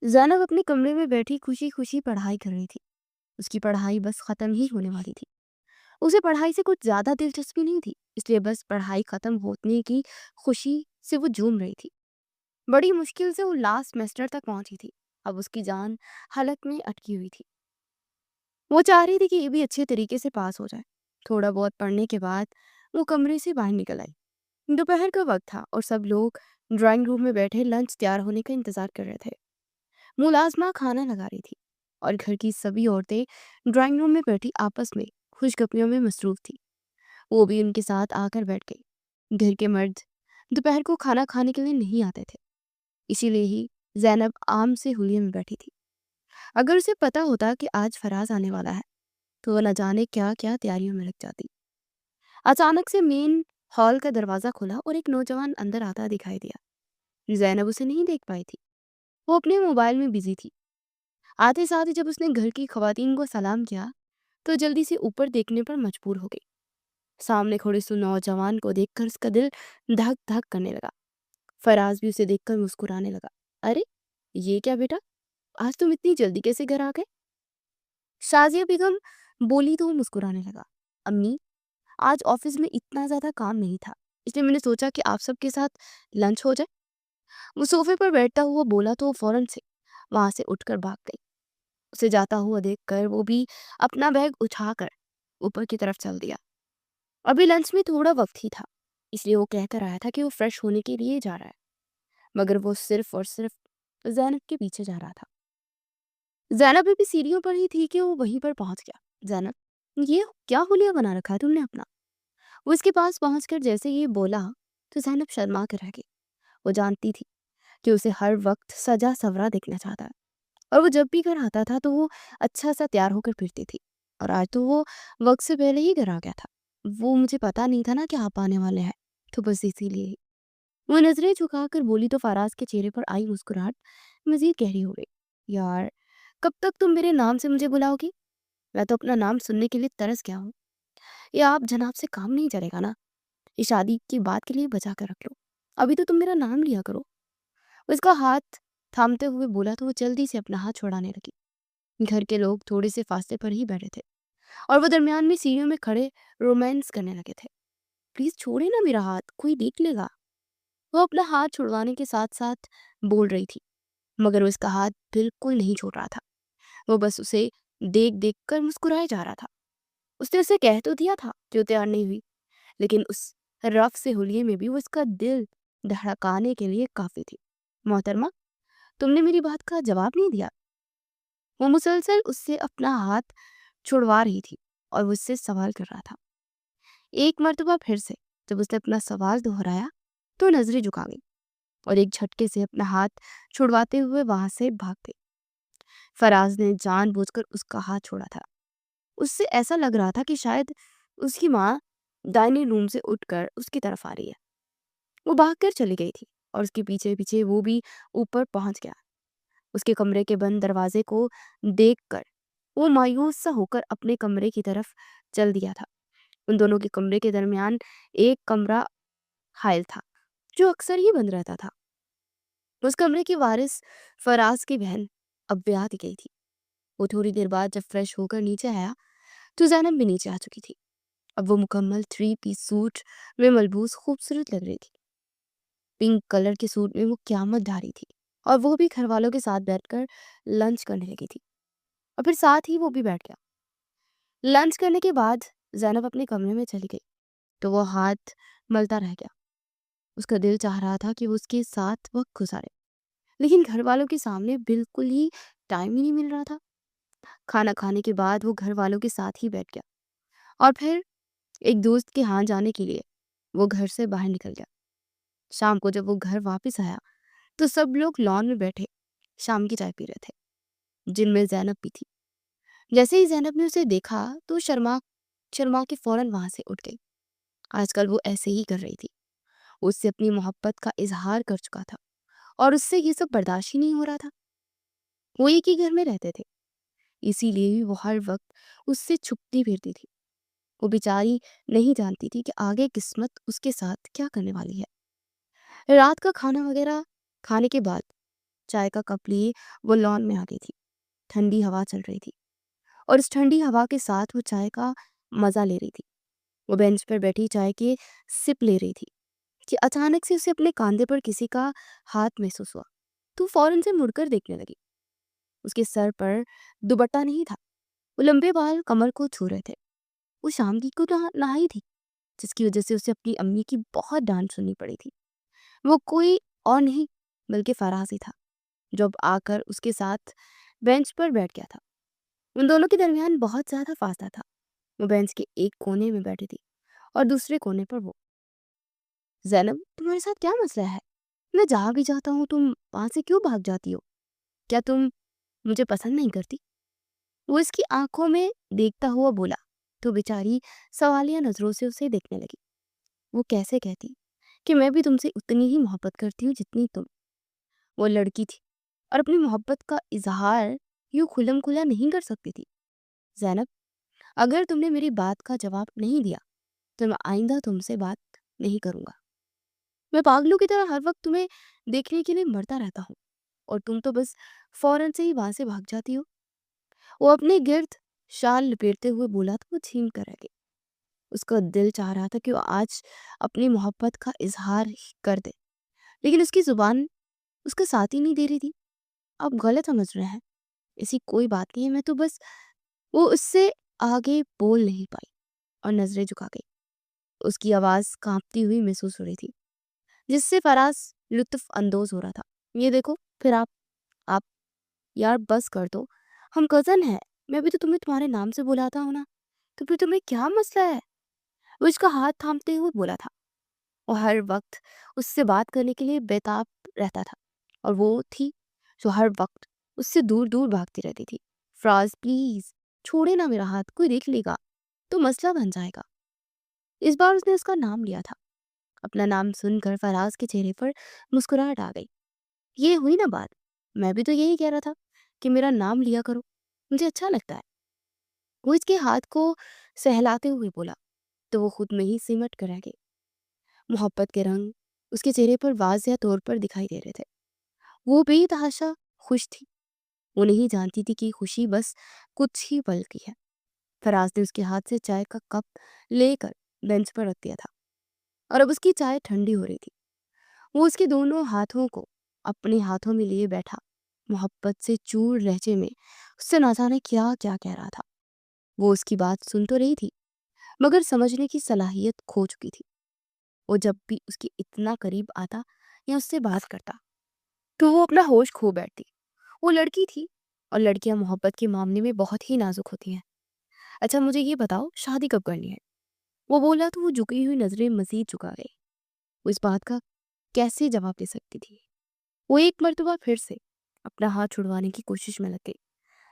زینب اپنے کمرے میں بیٹھی خوشی خوشی پڑھائی کر رہی تھی۔ اس کی پڑھائی بس ختم ہی ہونے والی تھی۔ اسے پڑھائی سے کچھ زیادہ دلچسپی نہیں تھی، اس لیے بس پڑھائی ختم ہونے کی خوشی سے وہ جھوم رہی تھی۔ بڑی مشکل سے وہ لاسٹ سیمسٹر تک پہنچی تھی۔ اب اس کی جان حلق میں اٹکی ہوئی تھی۔ وہ چاہ رہی تھی کہ یہ بھی اچھے طریقے سے پاس ہو جائے۔ تھوڑا بہت پڑھنے کے بعد وہ کمرے سے باہر نکل آئی۔ دوپہر کا وقت تھا اور سب لوگ ڈرائنگ روم میں بیٹھے لنچ تیار ہونے کا انتظار کر رہے تھے۔ ملازمہ کھانا لگا رہی تھی اور گھر کی سبھی عورتیں ڈرائنگ روم میں بیٹھی آپس میں خوش گپیوں میں مصروف تھی۔ وہ بھی ان کے ساتھ آ کر بیٹھ گئی۔ گھر کے مرد دوپہر کو کھانا کھانے کے لیے نہیں آتے تھے، اسی لیے ہی زینب عام سے حلیے میں بیٹھی تھی۔ اگر اسے پتا ہوتا کہ آج فراز آنے والا ہے تو وہ نہ جانے کیا کیا تیاریوں میں لگ جاتی۔ اچانک سے مین ہال کا دروازہ کھلا اور ایک نوجوان اندر آتا دکھائی دیا۔ زینب اسے نہیں دیکھ پائی تھی، وہ اپنے موبائل میں بزی تھی۔ آتے ساتھ جب اس نے گھر کی خواتین کو سلام کیا تو جلدی سے اوپر دیکھنے پر مجبور ہو گئی۔ سامنے کھڑے اس نوجوان کو دیکھ کر اس کا دل دھک دھک کرنے لگا۔ فراز بھی اسے دیکھ کر مسکرانے لگا۔ ارے یہ کیا بیٹا، آج تم اتنی جلدی کیسے گھر آ گئے؟ شازیہ بیگم بولی تو وہ مسکرانے لگا۔ امی، آج آفس میں اتنا زیادہ کام نہیں تھا، اس لیے میں نے سوچا کہ آپ سب کے ساتھ لنچ ہو جائے۔ وہ صوفے پر بیٹھتا ہوا بولا تو وہ فوراً سے وہاں سے اٹھ کر بھاگ گئی۔ اسے جاتا ہوا دیکھ کر وہ بھی اپنا بیگ اٹھا کر اوپر کی طرف چل دیا۔ ابھی لنچ میں تھوڑا وقت ہی تھا، اس لیے وہ کہہ کر آیا تھا کہ وہ فریش ہونے کے لیے جا رہا ہے، مگر وہ صرف اور صرف زینب کے پیچھے جا رہا تھا۔ زینب بھی سیڑھیوں پر ہی تھی کہ وہ وہیں پر پہنچ گیا۔ زینب، یہ کیا حلیہ بنا رکھا ہے تم نے اپنا؟ وہ اس کے پاس پہنچ کر جیسے یہ بولا تو زینب شرما کر رہ گئی۔ وہ جانتی تھی کہ اسے ہر وقت سجا سورا دیکھنا چاہتا ہے، اور وہ جب بھی گھر آتا تھا تو وہ اچھا سا تیار ہو کر پھرتی تھی، اور آج تو وہ وقت سے پہلے ہی گھر آ گیا تھا۔ وہ مجھے پتا نہیں تھا نا کہ آپ آنے والے ہیں، تو بس اسی لیے ہی وہ نظریں جھکا کر بولی تو فراز کے چہرے پر آئی مسکراہٹ مزید گہری ہو گئی۔ یار، کب تک تم میرے نام سے مجھے بلاؤ گی؟ میں تو اپنا نام سننے کے لیے ترس گیا ہوں۔ یہ آپ جناب سے کام نہیں چلے گا نا، یہ شادی کی بات کے لیے بچا کر رکھ لو، ابھی تو تم میرا نام لیا کرو۔ وہ اس کا ہاتھ تھامتے ہوئے بولا تو وہ جلدی سے اپنا ہاتھ چھوڑانے لگی۔ گھر کے لوگ تھوڑے سے فاصلے پر ہی بیٹھے تھے اور وہ درمیان میں سیڑھیوں میں کھڑے رومانس کرنے لگے تھے۔ پلیز چھوڑے نا میرا ہاتھ، کوئی دیکھ لے گا۔ وہ اپنا ہاتھ چھڑوانے کے ساتھ ساتھ بول رہی تھی، مگر وہ اس کا ہاتھ بالکل نہیں چھوڑ رہا تھا۔ وہ بس اسے دیکھ دیکھ کر مسکرائے جا رہا تھا۔ اس نے اسے کہہ تو دیا تھا کہ وہ تیار نہیں ہوئی، لیکن اس رف سے حلیے میں بھی وہ اس کا دل دھڑکانے کے لیے کافی تھی۔ محترمہ، تم نے میری بات کا جواب نہیں دیا۔ وہ مسلسل اس سے اپنا ہاتھ چھڑوا رہی تھی اور وہ اس سے سوال کر رہا تھا۔ ایک مرتبہ پھر سے جب اس نے اپنا سوال دہرایا تو نظریں جھکا گئی اور ایک جھٹکے سے اپنا ہاتھ چھڑواتے ہوئے وہاں سے بھاگ گئی۔ فراز نے جان بوجھ کر اس کا ہاتھ چھوڑا تھا۔ اس سے ایسا لگ رہا تھا کہ شاید اس کی ماں ڈائننگ روم سے اٹھ کر اس کی طرف آ رہی ہے۔ وہ بھاگ کر چلی گئی تھی اور اس کے پیچھے پیچھے وہ بھی اوپر پہنچ گیا۔ اس کے کمرے کے بند دروازے کو دیکھ کر وہ مایوس سا ہو کر اپنے کمرے کی طرف چل دیا تھا۔ ان دونوں کے کمرے کے درمیان ایک کمرہ حائل تھا جو اکثر ہی بند رہتا تھا۔ اس کمرے کی وارث فراز کی بہن ابویات گئی تھی۔ وہ تھوڑی دیر بعد جب فریش ہو کر نیچے آیا تو زینب بھی نیچے آ چکی تھی۔ اب وہ مکمل 3 پیس سوٹ میں ملبوس خوبصورت لگ رہی تھی۔ پنک کلر کے سوٹ میں وہ قیامت ڈھا رہی تھی، اور وہ بھی گھر والوں کے ساتھ بیٹھ کر لنچ کرنے لگی تھی، اور پھر ساتھ ہی وہ بھی بیٹھ گیا۔ لنچ کرنے کے بعد زینب اپنے کمرے میں چلی گئی تو وہ ہاتھ ملتا رہ گیا۔ اس کا دل چاہ رہا تھا کہ وہ اس کے ساتھ وقت گزارے، لیکن گھر والوں کے سامنے بالکل ہی ٹائم ہی نہیں مل رہا تھا۔ کھانا کھانے کے بعد وہ گھر والوں کے ساتھ ہی بیٹھ گیا اور پھر ایک دوست کے ہاں جانے کے لیے وہ گھر سے باہر نکل گیا۔ شام کو جب وہ گھر واپس آیا تو سب لوگ لان میں بیٹھے شام کی چائے پی رہے تھے، جن میں زینب بھی تھی۔ جیسے ہی زینب نے اسے دیکھا تو شرما کے فوراً وہاں سے اٹھ گئی۔ آج کل وہ ایسے ہی کر رہی تھی، وہ اس سے اپنی محبت کا اظہار کر چکا تھا اور اس سے یہ سب برداشت ہی نہیں ہو رہا تھا۔ وہ ایک ہی گھر میں رہتے تھے، اسی لیے بھی وہ ہر وقت اس سے چھپتی پھرتی تھی۔ وہ بیچاری نہیں جانتی تھی کہ آگے قسمت اس کے ساتھ کیا کرنے والی ہے۔ رات کا کھانا وغیرہ کھانے کے بعد چائے کا کپ لیے وہ لان میں آ گئی تھی۔ ٹھنڈی ہوا چل رہی تھی اور اس ٹھنڈی ہوا کے ساتھ وہ چائے کا مزہ لے رہی تھی۔ وہ بینچ پر بیٹھی چائے کے سپ لے رہی تھی کہ اچانک سے اسے اپنے کاندھے پر کسی کا ہاتھ محسوس ہوا۔ تو فوراً سے مڑ کر دیکھنے لگی۔ اس کے سر پر دوپٹہ نہیں تھا، وہ لمبے بال کمر کو چھو رہے تھے۔ وہ شام کی کو نہائی تھی، جس کی وجہ سے اسے اپنی امی کی بہت ڈانٹ سننی پڑی تھی۔ وہ کوئی اور نہیں بلکہ فراز ہی تھا، جو اب آ کر اس کے ساتھ بینچ پر بیٹھ گیا تھا۔ ان دونوں کے درمیان بہت زیادہ فاصلہ تھا۔ وہ بینچ کے ایک کونے میں بیٹھی تھی اور دوسرے کونے پر وہ۔ زینب، تمہارے ساتھ کیا مسئلہ ہے؟ میں جہاں بھی جاتا ہوں تم وہاں سے کیوں بھاگ جاتی ہو؟ کیا تم مجھے پسند نہیں کرتی؟ وہ اس کی آنکھوں میں دیکھتا ہوا بولا تو بیچاری سوالیہ نظروں سے اسے دیکھنے لگی۔ وہ کیسے کہتی کہ میں بھی تم سے اتنی ہی محبت کرتی ہوں جتنی تم۔ وہ لڑکی تھی اور اپنی محبت کا اظہار یوں کھلم کھلا نہیں کر سکتی تھی۔ زینب، اگر تم نے میری بات کا جواب نہیں دیا تو میں آئندہ تم سے بات نہیں کروں گا۔ میں پاگلوں کی طرح ہر وقت تمہیں دیکھنے کے لیے مرتا رہتا ہوں اور تم تو بس فوراً سے ہی وہاں سے بھاگ جاتی ہو۔ وہ اپنے گرد شال لپیٹتے ہوئے بولا تو وہ چھین کر رہ گئی۔ اس کا دل چاہ رہا تھا کہ وہ آج اپنی محبت کا اظہار کر دے، لیکن اس کی زبان اس کا ساتھ ہی نہیں دے رہی تھی۔ اب غلط سمجھ رہے ہیں، ایسی کوئی بات نہیں ہے، میں تو بس… وہ اس سے آگے بول نہیں پائی اور نظریں جھکا گئی۔ اس کی آواز کانپتی ہوئی محسوس ہو رہی تھی، جس سے فراز لطف اندوز ہو رہا تھا۔ یہ دیکھو، پھر آپ یار بس کر دو، ہم کزن ہیں، میں بھی تو تمہیں تمہارے نام سے بلاتا ہوں نا، تو پھر تمہیں کیا مسئلہ ہے؟ وہ اس کا ہاتھ تھامتے ہوئے بولا تھا۔ وہ ہر وقت اس سے بات کرنے کے لیے بیتاب رہتا تھا اور وہ تھی جو ہر وقت اس سے دور دور بھاگتی رہتی تھی۔ فراز پلیز چھوڑے نا میرا ہاتھ، کوئی دیکھ لے گا تو مسئلہ بن جائے گا۔ اس بار اس نے اس کا نام لیا تھا۔ اپنا نام سن کر فراز کے چہرے پر مسکراہٹ آ گئی۔ یہ ہوئی نا بات، میں بھی تو یہی کہہ رہا تھا کہ میرا نام لیا کرو، مجھے اچھا لگتا ہے۔ وہ اس کے ہاتھ کو سہلاتے ہوئے بولا تو وہ خود میں ہی سمٹ کر رہ گئی۔ محبت کے رنگ اس کے چہرے پر واضح طور پر دکھائی دے رہے تھے۔ وہ بے تحاشا خوش تھی۔ وہ نہیں جانتی تھی کہ خوشی بس کچھ ہی پل کی ہے۔ فراز نے اس کے ہاتھ سے چائے کا کپ لے کر بینچ پر رکھ دیا تھا اور اب اس کی چائے ٹھنڈی ہو رہی تھی۔ وہ اس کے دونوں ہاتھوں کو اپنے ہاتھوں میں لیے بیٹھا، محبت سے چور لہجے میں اس سے نہ جانے کیا کیا کہہ رہا تھا۔ وہ اس کی بات سن تو رہی تھی مگر سمجھنے کی صلاحیت کھو چکی تھی۔ وہ جب بھی اس کے اتنا قریب آتا یا اس سے بات کرتا تو وہ اپنا ہوش کھو بیٹھتی۔ وہ لڑکی تھی اور لڑکیاں محبت کے معاملے میں بہت ہی نازک ہوتی ہیں۔ اچھا مجھے یہ بتاؤ، شادی کب کرنی ہے؟ وہ بولا تو وہ جھکی ہوئی نظریں مزید جھکا گئی۔ وہ اس بات کا کیسے جواب دے سکتی تھی؟ وہ ایک مرتبہ پھر سے اپنا ہاتھ چھڑوانے کی کوشش میں لگ گئی،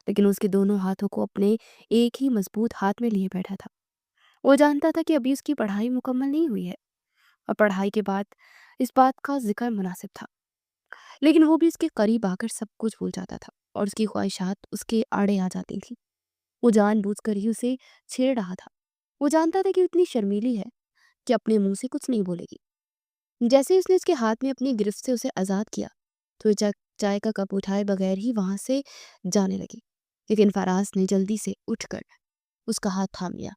لیکن اس کے دونوں ہاتھوں کو اپنے ایک ہی مضبوط ہاتھ میں لیے بیٹھا تھا۔ وہ جانتا تھا کہ ابھی اس کی پڑھائی مکمل نہیں ہوئی ہے اور پڑھائی کے بعد اس بات کا ذکر مناسب تھا، لیکن وہ بھی اس کے قریب آ کر سب کچھ بھول جاتا تھا اور اس کی خواہشات اس کے آڑے آ جاتی تھیں۔ وہ جان بوجھ کر ہی اسے چھیڑ رہا تھا۔ وہ جانتا تھا کہ اتنی شرمیلی ہے کہ اپنے منہ سے کچھ نہیں بولے گی۔ جیسے اس نے اس کے ہاتھ میں اپنی گرفت سے اسے آزاد کیا تو وہ چائے کا کپ اٹھائے بغیر ہی وہاں سے جانے لگی، لیکن فراز نے جلدی سے اٹھ کر اس کا ہاتھ تھام لیا۔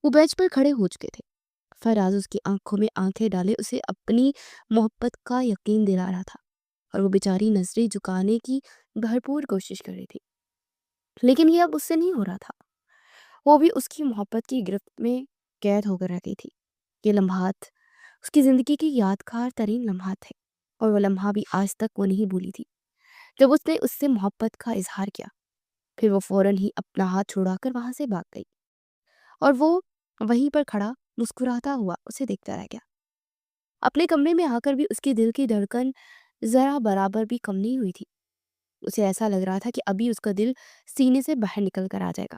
وہ بینچ پر کھڑے ہو چکے تھے۔ فراز اس کی آنکھوں میں آنکھیں ڈالے اسے اپنی محبت کا یقین دلا رہا تھا اور وہ بیچاری نظریں جھکانے کی بھرپور کوشش کر رہی تھی، لیکن یہ اب اس سے نہیں ہو رہا تھا۔ وہ بھی اس کی محبت کی گرفت میں قید ہو کر رہ گئی تھی۔ یہ لمحات اس کی زندگی کی یادگار ترین لمحات تھے اور وہ لمحہ بھی آج تک وہ نہیں بھولی تھی جب اس نے اس سے محبت کا اظہار کیا۔ پھر وہ فوراً ہی اپنا ہاتھ چھڑا کر وہاں سے بھاگ گئی اور وہ وہیں پر کھڑا مسکراتا ہوا اسے دیکھتا رہ گیا۔ اپنے کمرے میں آ کر بھی اس کی دل کی دھڑکن ذرا برابر بھی کم نہیں ہوئی تھی۔ اسے ایسا لگ رہا تھا کہ ابھی اس کا دل سینے سے باہر نکل کر آ جائے گا۔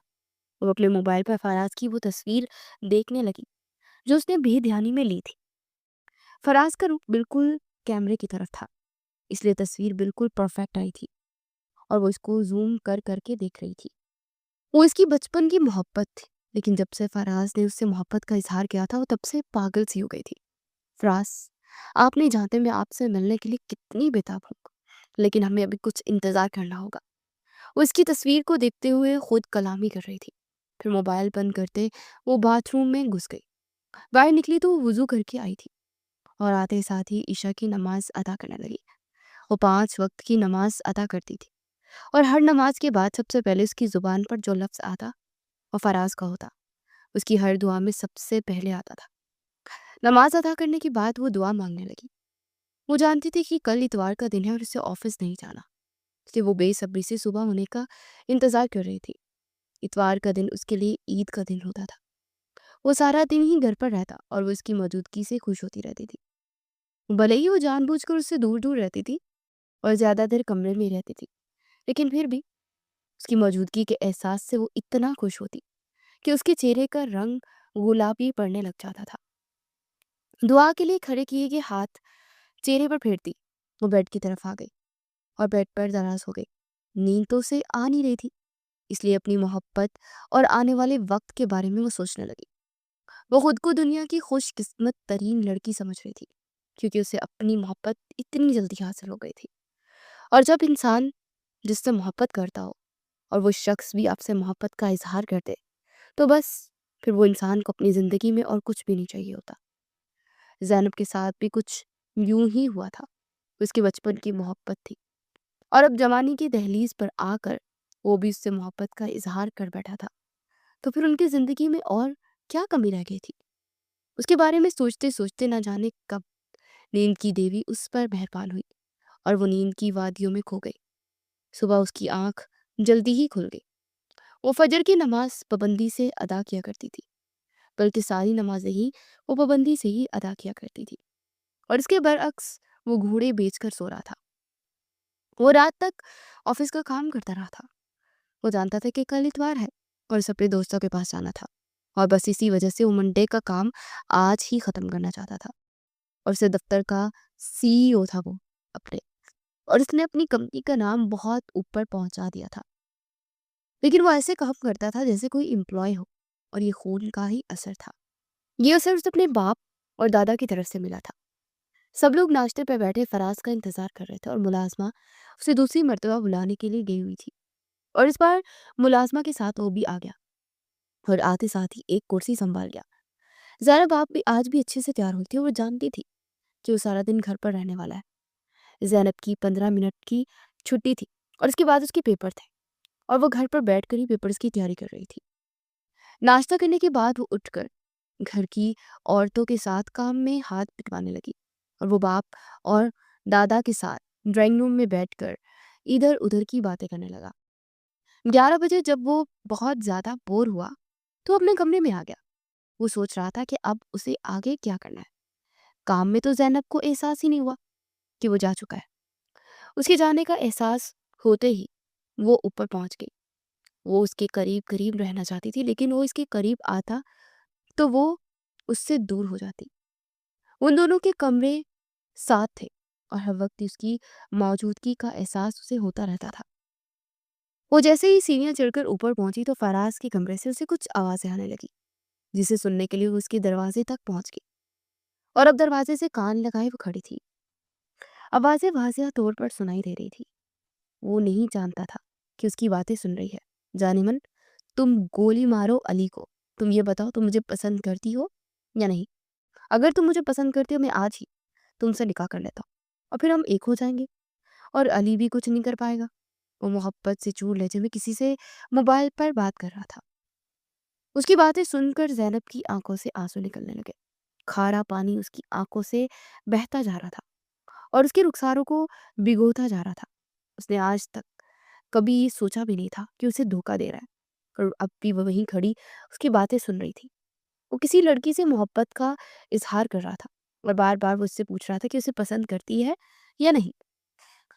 وہ اپنے موبائل پر فراز کی وہ تصویر دیکھنے لگی جو اس نے بے دھیانی میں لی تھی۔ فراز کا رخ بالکل کیمرے کی طرف تھا، اس لیے تصویر بالکل پرفیکٹ آئی تھی اور وہ اس کو زوم کر کر کے دیکھ رہی تھی۔ وہ اس کی بچپن کی محبت تھی، لیکن جب سے فراز نے اس سے محبت کا اظہار کیا تھا وہ تب سے پاگل سی ہو گئی تھی۔ فراز، آپ نہیں جانتے میں آپ سے ملنے کے لیے کتنی بےتاب ہوں، لیکن ہمیں ابھی کچھ انتظار کرنا ہوگا۔ وہ اس کی تصویر کو دیکھتے ہوئے خود کلامی کر رہی تھی۔ پھر موبائل بند کرتے وہ باتھ روم میں گھس گئی۔ باہر نکلی تو وہ وضو کر کے آئی تھی اور آتے ساتھ ہی عشاء کی نماز ادا کرنے لگی۔ وہ 5 وقت کی نماز ادا کرتی تھی اور ہر نماز کے بعد سب سے پہلے اس کی زبان پر جو لفظ آتا وہ فراز کا ہوتا۔ اس کی ہر دعا میں سب سے پہلے آتا تھا۔ نماز ادا کرنے کے بعد وہ دعا مانگنے لگی۔ وہ جانتی تھی کہ کل اتوار کا دن ہے اور اسے آفس نہیں جانا، اس لیے وہ بے صبری سے صبح ہونے کا انتظار کر رہی تھی۔ اتوار کا دن اس کے لیے عید کا دن ہوتا تھا۔ وہ سارا دن ہی گھر پر رہتا اور وہ اس کی موجودگی سے خوش ہوتی رہتی تھی۔ بھلے ہی وہ جان بوجھ کر اس سے دور دور رہتی تھی اور زیادہ دیر کمرے میں رہتی تھی، لیکن پھر بھی اس کی موجودگی کے احساس سے وہ اتنا خوش ہوتی کہ اس کے چہرے کا رنگ گلابی پڑنے لگ جاتا تھا۔ دعا کے لیے کھڑے کیے گئے ہاتھ چہرے پر پھیرتی وہ بیڈ کی طرف آ گئی اور بیڈ پر دراز ہو گئی۔ نیند تو اسے آ نہیں رہی تھی، اس لیے اپنی محبت اور آنے والے وقت کے بارے میں وہ سوچنے لگی۔ وہ خود کو دنیا کی خوش قسمت ترین لڑکی سمجھ رہی تھی، کیونکہ اسے اپنی محبت اتنی جلدی حاصل ہو گئی تھی۔ اور جب انسان جس سے محبت کرتا ہو اور وہ شخص بھی آپ سے محبت کا اظہار کر دے تو بس پھر وہ انسان کو اپنی زندگی میں اور کچھ بھی نہیں چاہیے ہوتا۔ زینب کے ساتھ بھی کچھ یوں ہی ہوا تھا۔ اس کی بچپن کی محبت تھی اور اب جوانی کی دہلیز پر آ کر وہ بھی اس سے محبت کا اظہار کر بیٹھا تھا، تو پھر ان کی زندگی میں اور کیا کمی رہ گئی تھی؟ اس کے بارے میں سوچتے سوچتے نہ جانے کب نیند کی دیوی اس پر مہربان ہوئی اور وہ نیند کی وادیوں میں کھو گئی۔ صبح اس کی آنکھ جلدی ہی کھل گئی۔ وہ فجر کی نماز پابندی سے ادا کیا کرتی تھی، بلکہ ساری نمازیں ہی وہ پابندی سے ہی ادا کیا کرتی تھی، اور اس کے برعکس وہ گھوڑے بیچ کر سو رہا تھا۔ وہ رات تک آفس کا کام کرتا رہا تھا۔ وہ جانتا تھا کہ کل اتوار ہے اور اسے اپنے دوستوں کے پاس جانا تھا، اور بس اسی وجہ سے وہ منڈے کا کام آج ہی ختم کرنا چاہتا تھا۔ اور اسے دفتر کا CEO تھا وہ اپنے، اور اس نے اپنی کمپنی کا نام بہت اوپر پہنچا دیا تھا، لیکن وہ ایسے کام کرتا تھا جیسے کوئی امپلائی ہو، اور یہ خون کا ہی اثر تھا۔ یہ اثر اسے اپنے باپ اور دادا کی طرف سے ملا تھا۔ سب لوگ ناشتے پہ بیٹھے فراز کا انتظار کر رہے تھے اور ملازمہ اسے دوسری مرتبہ بلانے کے لیے گئی ہوئی تھی، اور اس بار ملازمہ کے ساتھ وہ بھی آ گیا اور آتے ساتھ ہی ایک کرسی سنبھال گیا۔ زینب آپ بھی آج بھی اچھے سے تیار ہوئی تھی اور وہ جانتی تھی کہ وہ سارا دن گھر پر رہنے والا ہے۔ زینب کی 15 منٹ کی چھٹی تھی اور اس کے بعد اس کے پیپر تھے، اور وہ گھر پر بیٹھ کر ہی پیپرز کی تیاری کر رہی تھی۔ ناشتہ کرنے کے بعد وہ اٹھ کر گھر کی عورتوں کے ساتھ کام میں ہاتھ پٹوانے لگی، اور وہ باپ اور دادا کے ساتھ ڈرائنگ روم میں بیٹھ کر ادھر ادھر کی باتیں کرنے لگا۔ 11 بجے جب وہ بہت زیادہ بور ہوا تو اپنے کمرے میں آ گیا۔ وہ سوچ رہا تھا کہ اب اسے آگے کیا کرنا ہے۔ کام میں تو زینب کو احساس ہی نہیں ہوا کہ وہ جا چکا ہے۔ اس کے جانے کا احساس ہوتے ہی وہ اوپر پہنچ گئی۔ وہ اس کے قریب قریب رہنا چاہتی تھی، لیکن وہ اس کے قریب آتا تو وہ اس سے دور ہو جاتی۔ ان دونوں کے کمرے ساتھ تھے اور ہر وقت اس کی موجودگی کا احساس اسے ہوتا رہتا تھا۔ وہ جیسے ہی سیڑھیاں چڑھ کر اوپر پہنچی تو فراز کے کمرے سے اسے کچھ آوازیں آنے لگی، جسے سننے کے لیے وہ اس کے دروازے تک پہنچ گئی، اور اب دروازے سے کان لگائے وہ کھڑی تھی۔ آوازیں واضح طور پر سنائی دے رہی تھی۔ وہ نہیں جانتا تھا کہ اس کی باتیں سن رہی ہے۔ جانی من، تم گولی مارو علی کو، تم یہ بتاؤ تم مجھے پسند کرتی ہو یا نہیں؟ اگر تم مجھے پسند کرتی ہو میں آج ہی تم سے نکاح کر لیتا ہوں اور پھر ہم ایک ہو جائیں گے، اور علی بھی کچھ نہیں کر پائے گا۔ وہ محبت سے چور لہجے میں کسی سے موبائل پر بات کر رہا تھا۔ اس کی باتیں سن کر زینب کی آنکھوں سے آنسو نکلنے لگے۔ کھارا پانی اس کی آنکھوں سے بہتا جا رہا تھا اور اس کے رخساروں کو بھگوتا جا رہا تھا۔ اس نے آج تک کبھی یہ سوچا بھی نہیں تھا کہ اسے دھوکہ دے رہا ہے، اور اب بھی وہ وہیں کھڑی اس کی باتیں سن رہی تھی۔ وہ کسی لڑکی سے محبت کا اظہار کر رہا تھا اور بار بار وہ اس سے پوچھ رہا تھا کہ اسے پسند کرتی ہے یا نہیں۔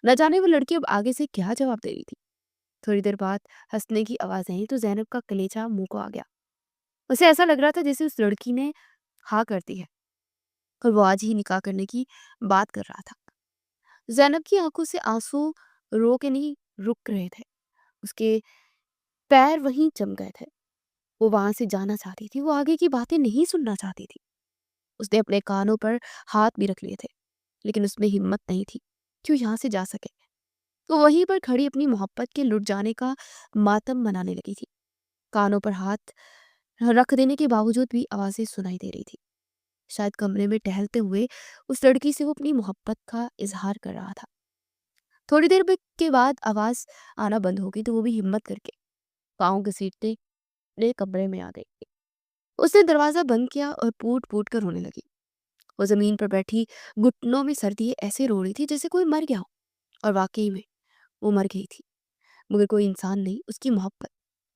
نہ جانے وہ لڑکی اب آگے سے کیا جواب دے رہی تھی۔ تھوڑی دیر بعد ہنسنے کی آوازیں آئیں تو زینب کا کلیجہ منہ کو آ گیا۔ اسے ایسا لگ رہا تھا جیسے اس لڑکی نے ہاں کرتی ہے اور وہ آج ہی نکاح کرنے کی بات کر رہا تھا۔ زینب کی آنکھوں سے آنسو رو کے نہیں رک رہے تھے، اس کے پیر وہیں جم گئے تھے۔ وہ وہاں سے جانا چاہتی تھی، وہ آگے کی باتیں نہیں سننا چاہتی تھی۔ اس نے اپنے کانوں پر ہاتھ بھی رکھ لیے تھے، لیکن اس میں ہمت نہیں تھی کہ وہ یہاں سے جا سکے۔ تو وہیں پر کھڑی اپنی محبت کے لٹ جانے کا ماتم منانے لگی تھی۔ کانوں پر ہاتھ رکھ دینے کے باوجود بھی آوازیں سنائی دے رہی تھی۔ شاید کمرے میں ٹہلتے ہوئے اس لڑکی سے وہ اپنی محبت کا اظہار کر رہا تھا۔ تھوڑی دیر کے بعد آواز آنا بند ہو گئی تو وہ بھی ہمت کر کے پاؤں گھسیٹتے اپنے کمرے میں آ گئی۔ اس نے دروازہ بند کیا اور پوٹ پوٹ کر رونے لگی۔ وہ زمین پر بیٹھی گھٹنوں میں سر دیے ایسے رو رہی تھی جیسے کوئی مر گیا ہو، اور واقعی میں وہ مر گئی تھی، مگر کوئی انسان نہیں، اس کی محبت،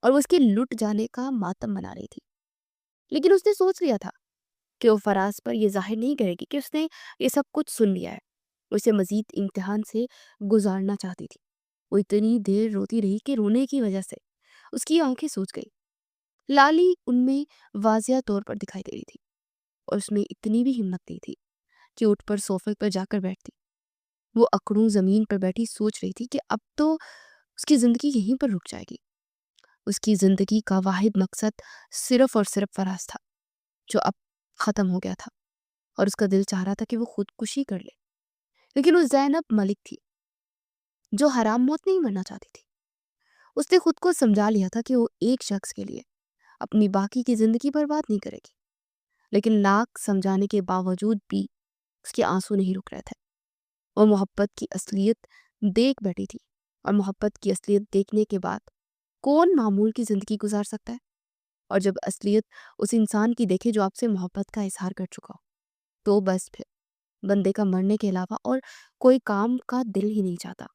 اور وہ اس کے لٹ جانے کا ماتم منا رہی تھی۔ لیکن اس نے سوچ لیا تھا کہ وہ فراز پر یہ ظاہر نہیں کرے گی کہ اس نے یہ سب کچھ سن لیا ہے۔ وہ اسے مزید امتحان سے گزارنا چاہتی تھی۔ وہ اتنی دیر روتی رہی کہ رونے کی وجہ سے اس کی آنکھیں سوج گئی۔ لالی ان میں واضح طور پر دکھائی دے رہی تھی، اور اس میں اتنی بھی ہمت نہیں تھی کہ اٹھ پر صوفے پر جا کر بیٹھتی۔ وہ اکڑوں زمین پر بیٹھی سوچ رہی تھی کہ اب تو اس کی زندگی یہیں پر رک جائے گی۔ اس کی زندگی کا واحد مقصد صرف اور صرف فراز تھا، جو اب ختم ہو گیا تھا، اور اس کا دل چاہ رہا تھا کہ وہ خودکشی کر لے، لیکن وہ زینب ملک تھی جو حرام موت نہیں مرنا چاہتی تھی۔ اس نے خود کو سمجھا لیا تھا کہ وہ ایک شخص کے لیے اپنی باقی کی زندگی برباد نہیں کرے گی، لیکن لاکھ سمجھانے کے باوجود بھی اس کے آنسو نہیں رک رہے تھے۔ وہ محبت کی اصلیت دیکھ بیٹھی تھی، اور محبت کی اصلیت دیکھنے کے بعد کون معمول کی زندگی گزار سکتا ہے؟ اور جب اصلیت اس انسان کی دیکھے جو آپ سے محبت کا اظہار کر چکا ہو، تو بس پھر بندے کا مرنے کے علاوہ اور کوئی کام کا دل ہی نہیں چاہتا۔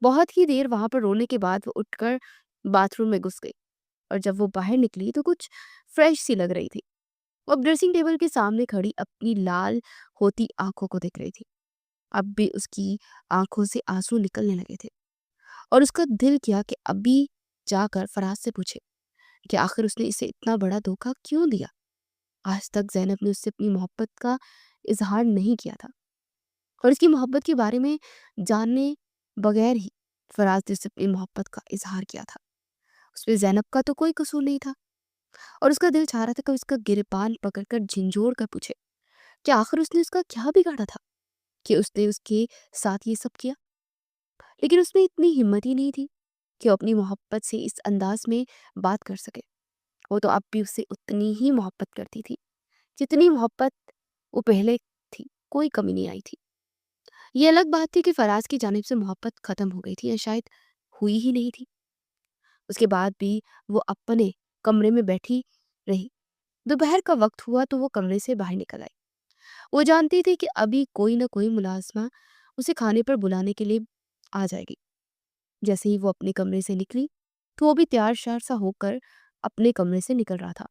بہت ہی دیر وہاں پر رونے کے بعد وہ اٹھ کر باتھ روم میں گھس گئی، اور جب وہ باہر نکلی تو کچھ فریش سی لگ رہی تھی۔ وہ اب ڈریسنگ ٹیبل کے سامنے کھڑی اپنی لال ہوتی آنکھوں کو دیکھ رہی تھی۔ اب بھی اس کی آنکھوں سے آنسو نکلنے لگے تھے، اور اس کا دل کیا کہ ابھی جا کر فراز سے پوچھے کہ آخر اس نے اسے اتنا بڑا دھوکہ کیوں دیا۔ آج تک زینب نے اس سے اپنی محبت کا اظہار نہیں کیا تھا، اور اس کی محبت کے بارے میں جاننے بغیر ہی فراز نے اس سے اپنی محبت کا اظہار کیا تھا۔ اس میں زینب کا تو کوئی قصور نہیں تھا، اور اس کا دل چاہ رہا تھا کہ اس کا گریبان پکڑ کر جھنجھوڑ کر پوچھے کہ آخر اس نے اس کا کیا بگاڑا تھا کہ اس نے اس کے ساتھ یہ سب کیا۔ لیکن اس میں اتنی ہمت ہی نہیں تھی کہ وہ اپنی محبت سے اس انداز میں بات کر سکے۔ وہ تو اب بھی اس سے اتنی ہی محبت کرتی تھی جتنی محبت وہ پہلے تھی، کوئی کمی نہیں آئی تھی۔ یہ الگ بات تھی کہ فراز کی جانب سے محبت ختم ہو گئی تھی، یا شاید ہوئی ہی نہیں تھی۔ اس کے بعد بھی وہ اپنے کمرے میں بیٹھی رہی۔ دوپہر کا وقت ہوا تو وہ کمرے سے باہر نکل آئی۔ وہ جانتی تھی کہ ابھی کوئی نہ کوئی ملازمہ اسے کھانے پر بلانے کے لیے آ جائے گی۔ جیسے ہی وہ اپنے کمرے سے نکلی تو وہ بھی تیار شیار سا ہو کر اپنے کمرے سے نکل رہا تھا۔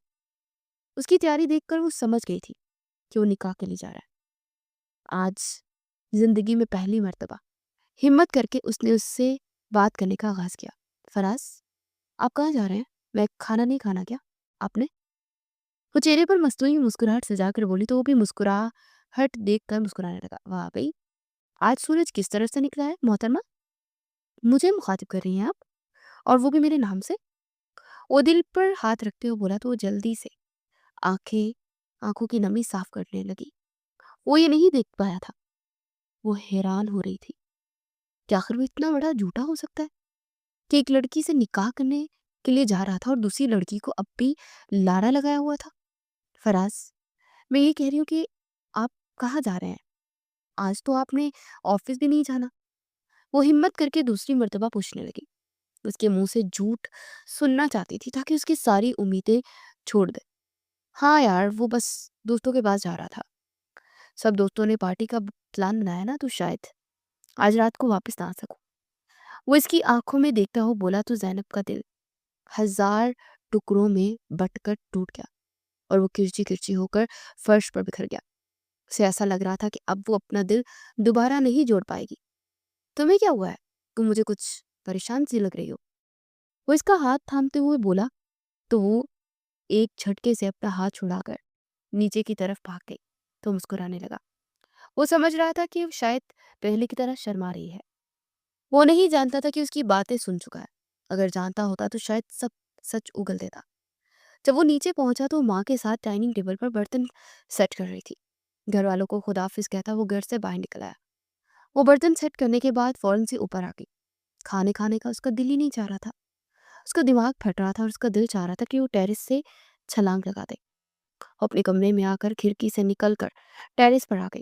اس کی تیاری دیکھ کر وہ سمجھ گئی تھی کہ وہ نکاح کے لیے جا رہا ہے۔ آج زندگی میں پہلی مرتبہ ہمت کر کے اس نے اس سے بات کرنے کا آغاز کیا۔ فراز، آپ کہاں جا رہے ہیں؟ میں کھانا نہیں کھانا کیا آپ نے؟ وہ چہرے پر مصنوعی مسکراہٹ سجا کر بولی تو وہ بھی مسکراہٹ دیکھ کر مسکرانے لگا۔ واہ بھئی، آج سورج کس طرف سے نکلا ہے محترمہ؟ مجھے مخاطب کر رہی ہیں آپ، اور وہ بھی میرے نام سے؟ وہ دل پر ہاتھ رکھتے ہوئے بولا تو وہ جلدی سے آنکھوں کی نمی صاف کرنے لگی۔ وہ یہ نہیں دیکھ پایا تھا، وہ حیران ہو رہی تھی کہ آخر وہ اتنا بڑا جھوٹا ہو سکتا ہے کہ ایک لڑکی سے نکاح کرنے کے لیے جا رہا تھا اور دوسری لڑکی کو اب بھی لارا لگایا ہوا تھا۔ فراز، میں یہ کہہ رہی ہوں کہ آپ کہاں جا رہے ہیں؟ آج تو آپ نے آفس بھی نہیں جانا۔ وہ ہمت کر کے دوسری مرتبہ پوچھنے لگی۔ اس کے منہ سے جھوٹ سننا چاہتی تھی تاکہ اس کی ساری امیدیں چھوڑ دے۔ ہاں یار، وہ بس دوستوں کے پاس جا رہا تھا، سب دوستوں نے پارٹی کا پلان بنایا نا، تو شاید آج رات کو واپس نہ آ سکوں۔ وہ اس کی آنکھوں میں دیکھتا ہو بولا تو زینب کا دل ہزار ٹکڑوں میں بٹ کر ٹوٹ گیا، اور وہ کرچی کرچی ہو کر فرش پر بکھر گیا۔ اسے ایسا لگ رہا تھا کہ اب وہ اپنا دل دوبارہ نہیں جوڑ پائے گی۔ تمہیں کیا ہوا ہے؟ تم مجھے کچھ پریشان سی لگ رہی ہو۔ وہ اس کا ہاتھ تھامتے ہوئے بولا تو وہ ایک جھٹکے سے اپنا ہاتھ چھڑا کر نیچے کی طرف بھاگ گئی تو مسکرانے لگا۔ وہ سمجھ رہا تھا کہ شاید پہلے کی طرح شرما رہی ہے۔ وہ نہیں جانتا تھا کہ اس کی باتیں سن چکا ہے، اگر جانتا ہوتا تو شاید سب سچ اگل دیتا۔ جب وہ نیچے پہنچا تو ماں کے ساتھ ڈائننگ ٹیبل پر برتن سیٹ کر رہی تھی۔ گھر والوں کو خدا حافظ کہتا وہ گھر سے باہر نکل آیا۔ وہ برتن سیٹ کرنے کے بعد فوراً سے اوپر آ گئی۔ کھانے کھانے کا اس کا دل ہی نہیں چاہ رہا تھا، اس کا دماغ پھٹ رہا تھا اور اس کا دل چاہ رہا تھا کہ وہ ٹیرس سے چھلانگ لگا دے۔ وہ اپنے کمرے میں آ کر کھڑکی سے نکل کر ٹیرس پر آ گئی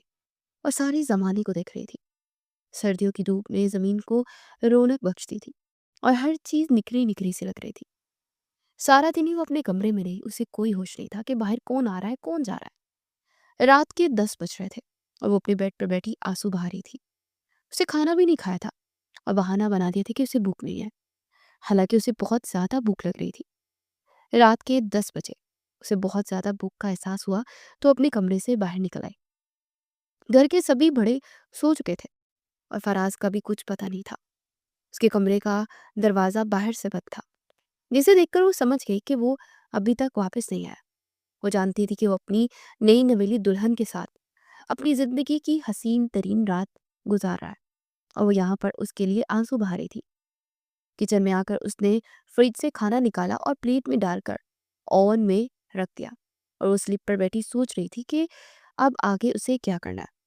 اور ساری زمانے کو دیکھ رہی تھی۔ سردیوں کی دھوپ میں زمین کو رونق بخشتی تھی اور ہر چیز نکھری نکھری سی لگ رہی تھی۔ سارا دن ہی وہ اپنے کمرے میں رہی، اسے کوئی ہوش نہیں تھا کہ باہر کون آ رہا ہے کون جا رہا ہے۔ رات کے 10 بج رہے تھے اور وہ اپنے بیڈ پر بیٹھی آنسو بہا رہی تھی۔ اسے کھانا بھی نہیں کھایا تھا اور بہانہ بنا دیا تھا کہ اسے بھوک نہیں ہے، حالانکہ اسے بہت زیادہ بھوک لگ رہی تھی۔ رات کے 10 بجے اسے بہت زیادہ بھوک کا احساس ہوا تو اپنے کمرے سے باہر نکل آئی۔ گھر کے سبھی بڑے سو چکے تھے اور فراز کا بھی کچھ پتہ نہیں تھا۔ اس کے کمرے کا دروازہ باہر سے بند تھا، جسے دیکھ کر وہ سمجھ گئی کہ وہ ابھی تک واپس نہیں آیا۔ وہ جانتی تھی کہ وہ اپنی نئی نویلی دلہن کے ساتھ اپنی زندگی کی حسین ترین رات گزار رہا ہے اور وہ یہاں پر اس کے لیے آنسو بہا رہی تھی۔ کچن میں آ کر اس نے فریج سے کھانا نکالا اور پلیٹ میں ڈال کر اوون میں رکھ دیا اور وہ سلپ پر بیٹھی سوچ رہی تھی کہ اب آگے اسے کیا کرنا ہے۔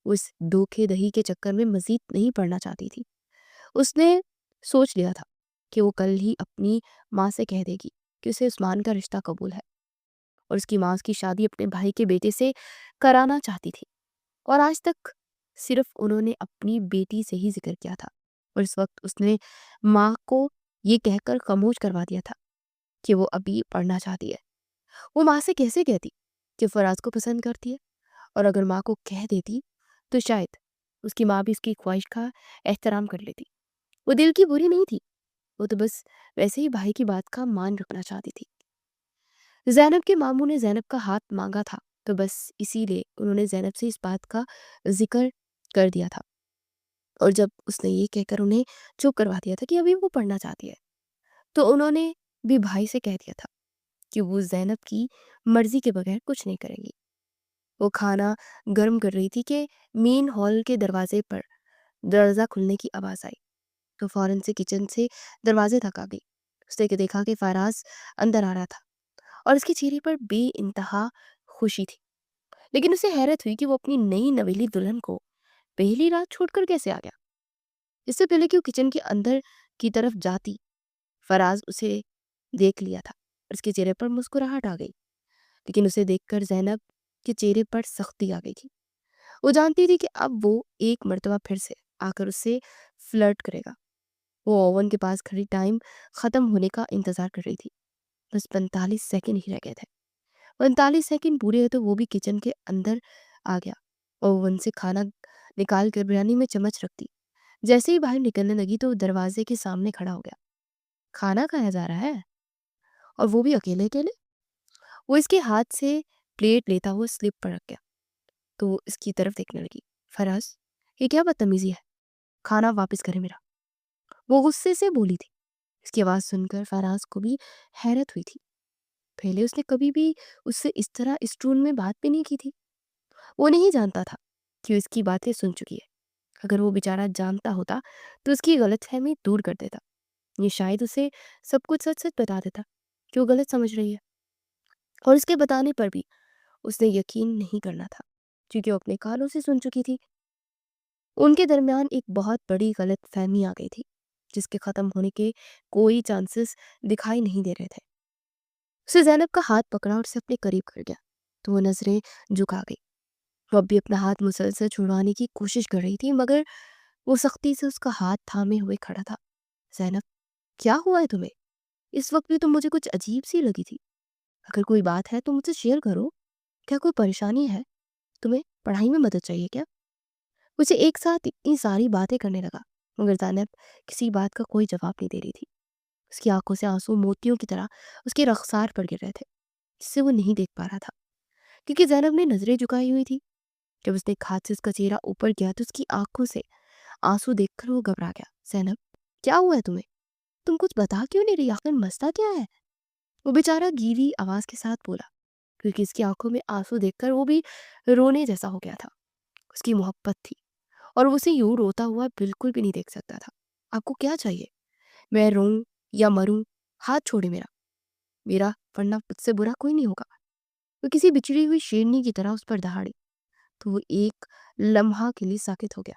وہ اس دھوکے دہی کے چکر میں مزید نہیں پڑنا چاہتی تھی۔ اس نے سوچ لیا تھا کہ وہ کل ہی اپنی ماں سے کہہ دے گی کہ اسے عثمان کا رشتہ قبول ہے اور اس کی ماں اس کی شادی اپنے بھائی کے بیٹے سے کرانا چاہتی تھی، اور آج تک صرف انہوں نے اپنی بیٹی سے ہی ذکر کیا تھا، اور اس وقت اس نے ماں کو یہ کہہ کر خاموش کروا دیا تھا کہ وہ ابھی پڑھنا چاہتی ہے۔ وہ ماں سے کیسے کہتی کہ فراز کو پسند کرتی ہے، اور اگر ماں کو کہہ دیتی تو شاید اس کی ماں بھی اس کی خواہش کا احترام کر لیتی۔ وہ دل کی بری نہیں تھی، وہ تو بس ویسے ہی بھائی کی بات کا مان رکھنا چاہتی تھی۔ زینب کے ماموں نے زینب کا ہاتھ مانگا تھا تو بس اسی لیے انہوں نے زینب سے اس بات کا ذکر کر دیا تھا، اور جب اس نے یہ کہہ کر انہیں چپ کروا دیا تھا کہ ابھی وہ پڑھنا چاہتی ہے تو انہوں نے بھی بھائی سے کہہ دیا تھا کہ وہ زینب کی مرضی کے بغیر کچھ نہیں کریں گی۔ وہ کھانا گرم کر رہی تھی کہ مین ہال کے دروازے پر دروازہ کھلنے کی آواز آئی تو فوراً سے کچن سے دروازے تک آ گئی۔ اس نے دیکھا کہ فراز اندر آ رہا تھا اور اس کے چہرے پر بے انتہا خوشی تھی، لیکن اسے حیرت ہوئی کہ وہ اپنی نئی نویلی دلہن کو پہلی رات چھوڑ کر کیسے آ گیا۔ اس سے پہلے کہ وہ کچن کے اندر کی طرف جاتی، فراز اسے دیکھ لیا تھا اور اس کے چہرے پر مسکراہٹ آ گئی، لیکن اسے دیکھ کر زینب کے چہرے پر سختی آ گئی تھی۔ وہ جانتی تھی کہ اب وہ ایک مرتبہ پھر سے آ کر اس سے فلرٹ کرے گا۔ وہ اوون کے پاس کھڑی ٹائم ختم ہونے کا انتظار کر رہی تھی، بس 45 سیکنڈ ہی رہ گئے تھے۔ 45 سیکنڈ پورے ہوئے تو وہ بھی کچن کے اندر آ گیا اور اوون سے کھانا نکال کر بریانی میں چمچ رکھ دی۔ جیسے ہی باہر نکلنے لگی تو دروازے کے سامنے کھڑا ہو گیا۔ کھانا کھایا جا رہا ہے اور وہ بھی اکیلے اکیلے؟ وہ اس کے ہاتھ سے پلیٹ لیتا ہوا سلپ پر رکھ گیا تو اس کی طرف دیکھنے لگی۔ فراز، یہ کیا بدتمیزی ہے، کھانا واپس کرے میرا، وہ غصے سے بولی تھی۔ اس کی آواز سن کر فراز کو بھی حیرت ہوئی تھی، پہلے اس نے کبھی بھی اس سے اس طرح اس ٹون میں بات بھی نہیں کی تھی۔ وہ نہیں جانتا تھا کہ اس کی باتیں سن چکی ہے، اگر وہ بیچارہ جانتا ہوتا تو اس کی غلط فہمی دور کر دیتا، یہ شاید اسے سب کچھ سچ سچ بتا دیتا کہ وہ غلط سمجھ رہی ہے، اور اس کے بتانے پر بھی اس نے یقین نہیں کرنا تھا کیونکہ وہ اپنے کانوں سے سن چکی تھی۔ ان کے درمیان ایک بہت بڑی غلط فہمی آ گئی تھی جس کے ختم ہونے کے کوئی چانسز دکھائی نہیں دے رہے تھے۔ اسے زینب کا ہاتھ پکڑا اور اسے اپنے قریب کر گیا تو وہ نظریں جھکا گئی۔ وہ اب بھی اپنا ہاتھ مسلسل چھڑوانے کی کوشش کر رہی تھی مگر وہ سختی سے اس کا ہاتھ تھامے ہوئے کھڑا تھا۔ زینب، کیا ہوا ہے تمہیں؟ اس وقت بھی تم مجھے کچھ عجیب سی لگی تھی، اگر کوئی بات ہے تو مجھ سے شیئر کرو، کیا کوئی پریشانی ہے، تمہیں پڑھائی میں مدد چاہیے کیا؟ اسے ایک ساتھ اتنی ساری باتیں کرنے لگا مگر زینب کسی بات کا کوئی جواب نہیں دے رہی تھی۔ اس کی آنکھوں سے آنسو موتیوں کی طرح اس کے رخسار پر گر رہے تھے جس سے وہ نہیں دیکھ پا رہا تھا کیونکہ زینب نے نظریں جھکائی ہوئی تھی۔ جب اس نے ایک ہاتھ سے اس کا چہرہ اوپر کیا تو اس کی آنکھوں سے آنسو دیکھ کر وہ گھبرا گیا۔ زینب، کیا ہوا ہے تمہیں؟ تم کچھ بتا کیوں نہیں رہی، آخر مسئلہ کیا ہے؟ وہ بیچارہ گیلی آواز کے ساتھ بولا کیونکہ اس کی آنکھوں میں آنسو دیکھ کر وہ بھی رونے جیسا ہو گیا تھا۔ اس کی محبت تھی اور وہ اسے یوں روتا ہوا بالکل بھی نہیں دیکھ سکتا تھا۔ آپ کو کیا چاہیے، میں روں یا مروں، ہاتھ چھوڑے میرا، میرا ورنہ مجھ سے برا کوئی نہیں ہوگا۔ وہ کسی بچڑی ہوئی شیرنی کی طرح اس پر دہاڑی تو وہ ایک لمحہ کے لیے ساکت ہو گیا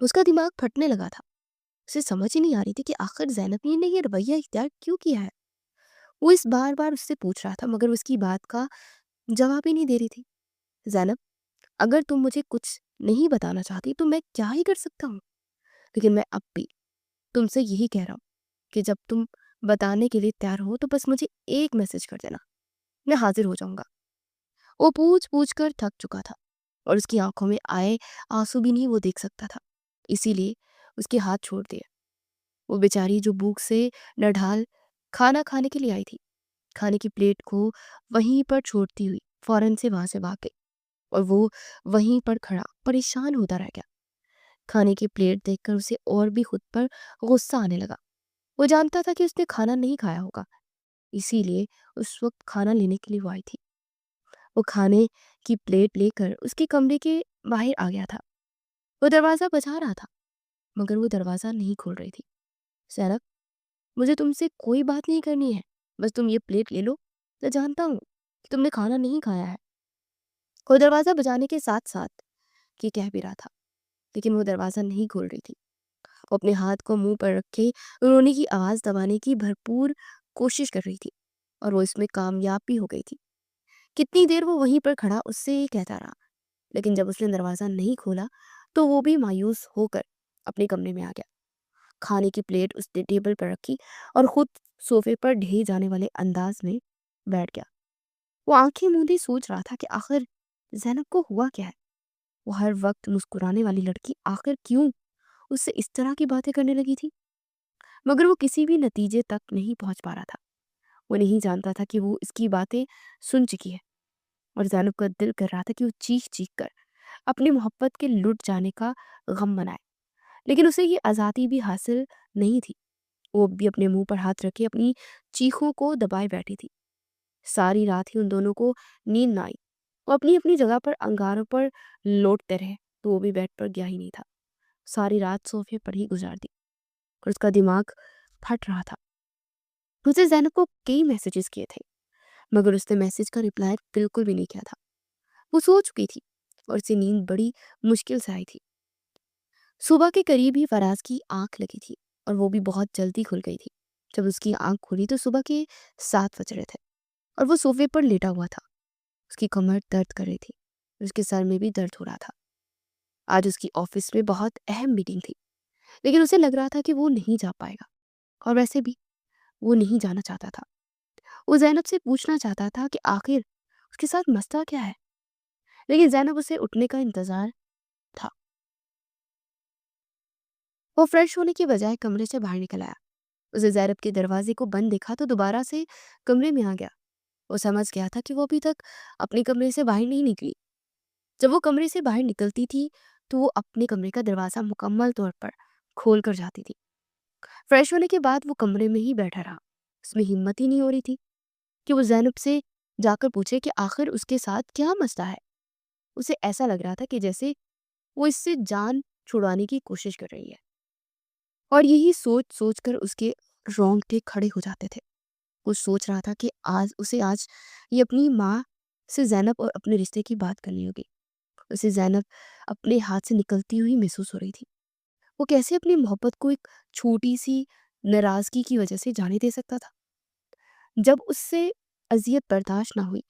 اس کا دماغ پھٹنے لگا تھا. اسے سمجھ ہی نہیں آ رہی تھی کہ آخر زینب نے یہ رویہ اختیار کیوں کیا ہے. وہ اس بار بار اس سے پوچھ رہا تھا مگر اس کی بات کا جواب ہی نہیں دے رہی تھی. زینب، اگر تم مجھے کچھ نہیں بتانا چاہتی تو میں کیا ہی کر سکتا ہوں، لیکن میں اب بھی تم سے یہی کہہ رہا ہوں کہ جب تم بتانے کے لیے تیار ہو تو بس مجھے ایک میسج کر دینا، میں حاضر ہو جاؤں گا. وہ پوچھ پوچھ کر تھک چکا تھا اور اس کی آنکھوں میں آئے آنسو بھی نہیں وہ دیکھ سکتا تھا، اسی لیے اس کے ہاتھ چھوڑ دیے. وہ بیچاری جو بھوک سے نڈھال کھانا کھانے کے لیے آئی تھی، کھانے کی پلیٹ کو وہیں پر چھوڑتی ہوئی فوراً سے وہاں سے بھاگ گئی اور وہ وہیں پر کھڑا پریشان ہوتا رہ گیا. کھانے کی پلیٹ دیکھ کر اسے اور بھی خود پر غصہ آنے لگا. وہ جانتا تھا کہ اس نے کھانا نہیں کھایا ہوگا، اسی لیے اس وقت کھانا لینے کے لیے وہ آئی تھی. وہ کھانے کی پلیٹ لے کر اس کے کمرے کے باہر آ گیا تھا. وہ دروازہ بجا رہا تھا مگر وہ دروازہ نہیں کھول رہی تھی. زینب، مجھے تم سے کوئی بات نہیں کرنی ہے، بس تم یہ پلیٹ لے لو. میں جانتا ہوں کہ تم نے کھانا نہیں کھایا ہے. وہ دروازہ بجانے کے ساتھ ساتھ یہ کہہ بھی رہا تھا لیکن وہ دروازہ نہیں کھول رہی تھی. وہ اپنے ہاتھ کو منہ پر رکھے رونے کی آواز دبانے کی بھرپور کوشش کر رہی تھی اور وہ اس میں کامیاب بھی ہو گئی تھی. کتنی دیر وہ وہیں پر کھڑا اس سے یہ کہتا رہا، لیکن جب اس نے دروازہ نہیں کھولا تو وہ بھی مایوس ہو کر اپنے کمرے میں آ گیا. کھانے کی پلیٹ اس نے ٹیبل پر رکھی اور خود صوفے پر ڈھے جانے والے انداز میں بیٹھ گیا. وہ آنکھیں موندے سوچ رہا تھا کہ آخر زینب کو ہوا کیا ہے. وہ ہر وقت مسکرانے والی لڑکی آخر کیوں اس سے اس طرح کی باتیں کرنے لگی تھی. مگر وہ کسی بھی نتیجے تک نہیں پہنچ پا رہا تھا. وہ نہیں جانتا تھا کہ وہ اس کی باتیں سن چکی ہے اور زینب کا دل کر رہا تھا کہ وہ چیخ چیخ کر اپنی محبت کے لٹ جانے کا غم منائے، لیکن اسے یہ آزادی بھی حاصل نہیں تھی. وہ بھی اپنے منہ پر ہاتھ رکھے اپنی چیخوں کو دبائے بیٹھی تھی. ساری رات ہی ان دونوں کو نیند نہ آئی. وہ اپنی اپنی جگہ پر انگاروں پر لوٹتے رہے تو وہ بھی بیڈ پر گیا ہی نہیں تھا. ساری رات صوفے پر ہی گزار دی اور اس کا دماغ پھٹ رہا تھا. اسے زینب کو کئی میسیجز کیے تھے مگر اس نے میسیج کا رپلائی بالکل بھی نہیں کیا تھا. وہ سو چکی تھی اور اسے نیند بڑی مشکل سے آئی تھی. صبح کے قریب ہی فراز کی آنکھ لگی تھی اور وہ بھی بہت جلدی کھل گئی تھی. جب اس کی آنکھ کھلی تو صبح کے 7 بج رہے تھے اور وہ صوفے پر لیٹا ہوا تھا. اس کی کمر درد کر رہی تھی اور اس کے سر میں بھی درد ہو رہا تھا. آج اس کی آفس میں بہت اہم میٹنگ تھی لیکن اسے لگ رہا تھا کہ وہ نہیں جا پائے گا اور ویسے بھی وہ نہیں جانا چاہتا تھا. وہ زینب سے پوچھنا چاہتا تھا کہ آخر اس کے ساتھ مسئلہ کیا ہے، لیکن زینب اسے اٹھنے کا انتظار تھا. وہ فریش ہونے کے بجائے کمرے سے باہر نکل آیا. اسے زینب کے دروازے کو بند دیکھا تو دوبارہ سے کمرے میں آ گیا. وہ سمجھ گیا تھا کہ وہ ابھی تک اپنے کمرے سے باہر نہیں نکلی. جب وہ کمرے سے باہر نکلتی تھی تو وہ اپنے کمرے کا دروازہ مکمل طور پر کھول کر جاتی تھی. فریش ہونے کے بعد وہ کمرے میں ہی بیٹھا رہا. اس میں ہمت ہی نہیں ہو رہی تھی کہ وہ زینب سے جا کر پوچھے کہ آخر اس کے ساتھ کیا مسئلہ ہے. اسے ایسا لگ رہا تھا کہ جیسے وہ اس سے جان چھڑانے کی کوشش کر رہی ہے اور یہی سوچ سوچ کر اس کے رونگٹے کھڑے ہو جاتے تھے. وہ سوچ رہا تھا کہ آج یہ اپنی ماں سے زینب اور اپنے رشتے کی بات کرنی ہوگی. اسے زینب اپنے ہاتھ سے نکلتی ہوئی محسوس ہو رہی تھی. وہ کیسے اپنی محبت کو ایک چھوٹی سی ناراضگی کی وجہ سے جانے دے سکتا تھا. جب اس سے اذیت برداشت نہ ہوئی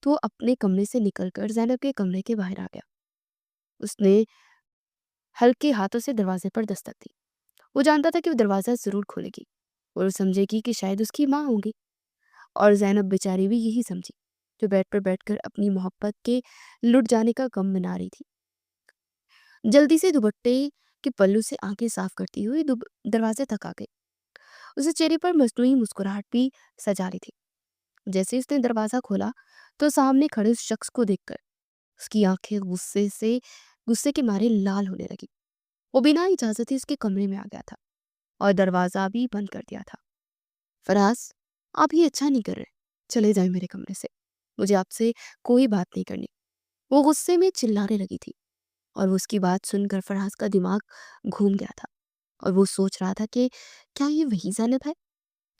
تو وہ اپنے کمرے سے نکل کر زینب کے کمرے کے باہر آ گیا. اس نے ہلکے ہاتھوں سے دروازے پر دستک دی. وہ جانتا تھا کہ وہ دروازہ ضرور کھولے گی اور وہ سمجھے گی کہ شاید اس کی ماں ہوگی، اور زینب بیچاری بھی یہی سمجھی جو بیڈ پر بیٹھ کر اپنی محبت کے لٹ جانے کا غم منا رہی تھی. جلدی سے دوپٹے کے پلو سے آنکھیں صاف کرتی ہوئی دروازے تک آ گئی. اسے چہرے پر مصنوعی مسکراہٹ بھی سجا رہی تھی. جیسے اس نے دروازہ کھولا تو سامنے کھڑے اس شخص کو دیکھ کر اس کی آنکھیں غصے کے مارے لال ہونے لگی. وہ بنا اجازت ہی اس کے کمرے میں آ گیا تھا اور دروازہ بھی بند کر دیا تھا. فراز، آپ یہ اچھا نہیں کر رہے، چلے جائیں میرے کمرے سے، مجھے آپ سے کوئی بات نہیں کرنی. وہ غصے میں چلانے لگی تھی اور اس کی بات سن کر فراز کا دماغ گھوم گیا تھا اور وہ سوچ رہا تھا کہ کیا یہ وہی زینب ہے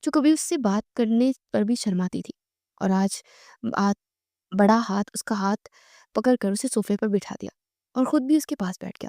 جو کبھی اس سے بات کرنے پر بھی شرماتی تھی اور آج بڑا ہاتھ اس کا ہاتھ پکڑ کر اسے صوفے پر بٹھا دیا اور خود بھی اس کے پاس بیٹھ گیا.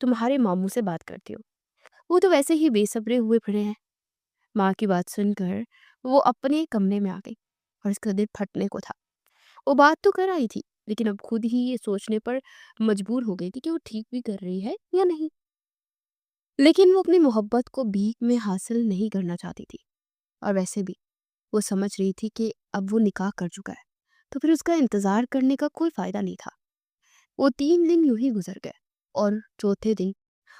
تمہارے ماموں سے بات کرتی ہو، وہ تو ویسے ہی بے صبرے ہوئے پھرے ہیں۔ ماں کی بات سن کر وہ اپنے کمرے میں آ گئی اور اس کا دل پھٹنے کو تھا۔ وہ بات تو کر آئی تھی لیکن اب خود ہی یہ سوچنے پر مجبور ہو گئی تھی کہ وہ ٹھیک بھی کر رہی ہے یا نہیں۔ لیکن وہ اپنی محبت کو بھیک میں حاصل نہیں کرنا چاہتی تھی، اور ویسے بھی وہ سمجھ رہی تھی کہ اب وہ نکاح کر چکا ہے تو پھر اس کا انتظار کرنے کا کوئی فائدہ نہیں تھا۔ وہ 3 دن یوں ہی گزر گئے اور چوتھے دن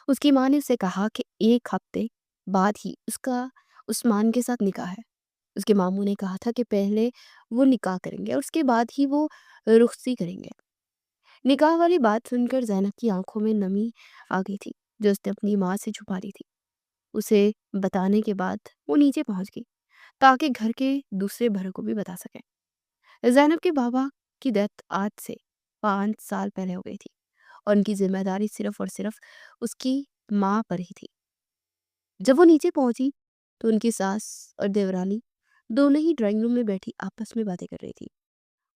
اس کی ماں نے اسے کہا کہ 1 ہفتے بعد ہی اس کا عثمان کے ساتھ نکاح ہے۔ اس کے ماموں نے کہا تھا کہ پہلے وہ نکاح کریں گے اور اس کے بعد ہی وہ رخصتی کریں گے۔ نکاح والی بات سن کر زینب کی آنکھوں میں نمی آ گئی تھی جو اس نے اپنی ماں سے چھپا لی تھی۔ اسے بتانے کے بعد وہ نیچے پہنچ گئی تاکہ گھر کے دوسرے بھر کو بھی بتا سکے۔ زینب کے بابا کی ڈیتھ آج سے 5 سال پہلے ہو گئی تھی اور ان کی ذمہ داری صرف اور صرف اس کی ماں پر ہی تھی۔ جب وہ نیچے پہنچی تو ان کی ساس اور دیورانی دونوں ہی ڈرائنگ روم میں بیٹھی آپس میں باتیں کر رہی تھی۔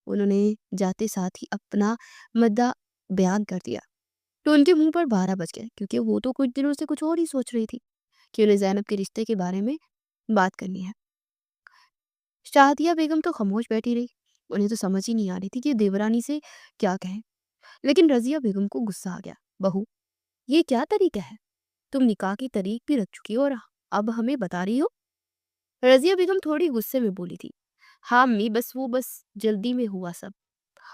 انہوں نے جاتے ساتھ ہی اپنا مدعا بیان کر دیا تو ان کے منہ پر 12 بج گئے، کیونکہ وہ تو کچھ دنوں سے کچھ اور ہی سوچ رہی تھی کہ انہیں زینب کے رشتے کے بارے میں بات کرنی ہے۔ شادیہ بیگم تو خاموش بیٹھی رہی، انہیں تو سمجھ ہی نہیں آ رہی تھی کہ دیورانی سے کیا کہیں۔ لیکن رضیہ بیگم کو غصہ آ گیا۔ بہو، یہ کیا طریقہ ہے؟ تم نکاح کی تاریخ بھی رکھ چکی ہو اور اب ہمیں بتا رہی ہو؟ رضیہ بیگم تھوڑی غصے میں بولی تھی۔ ہاں امی، بس جلدی میں ہوا سب،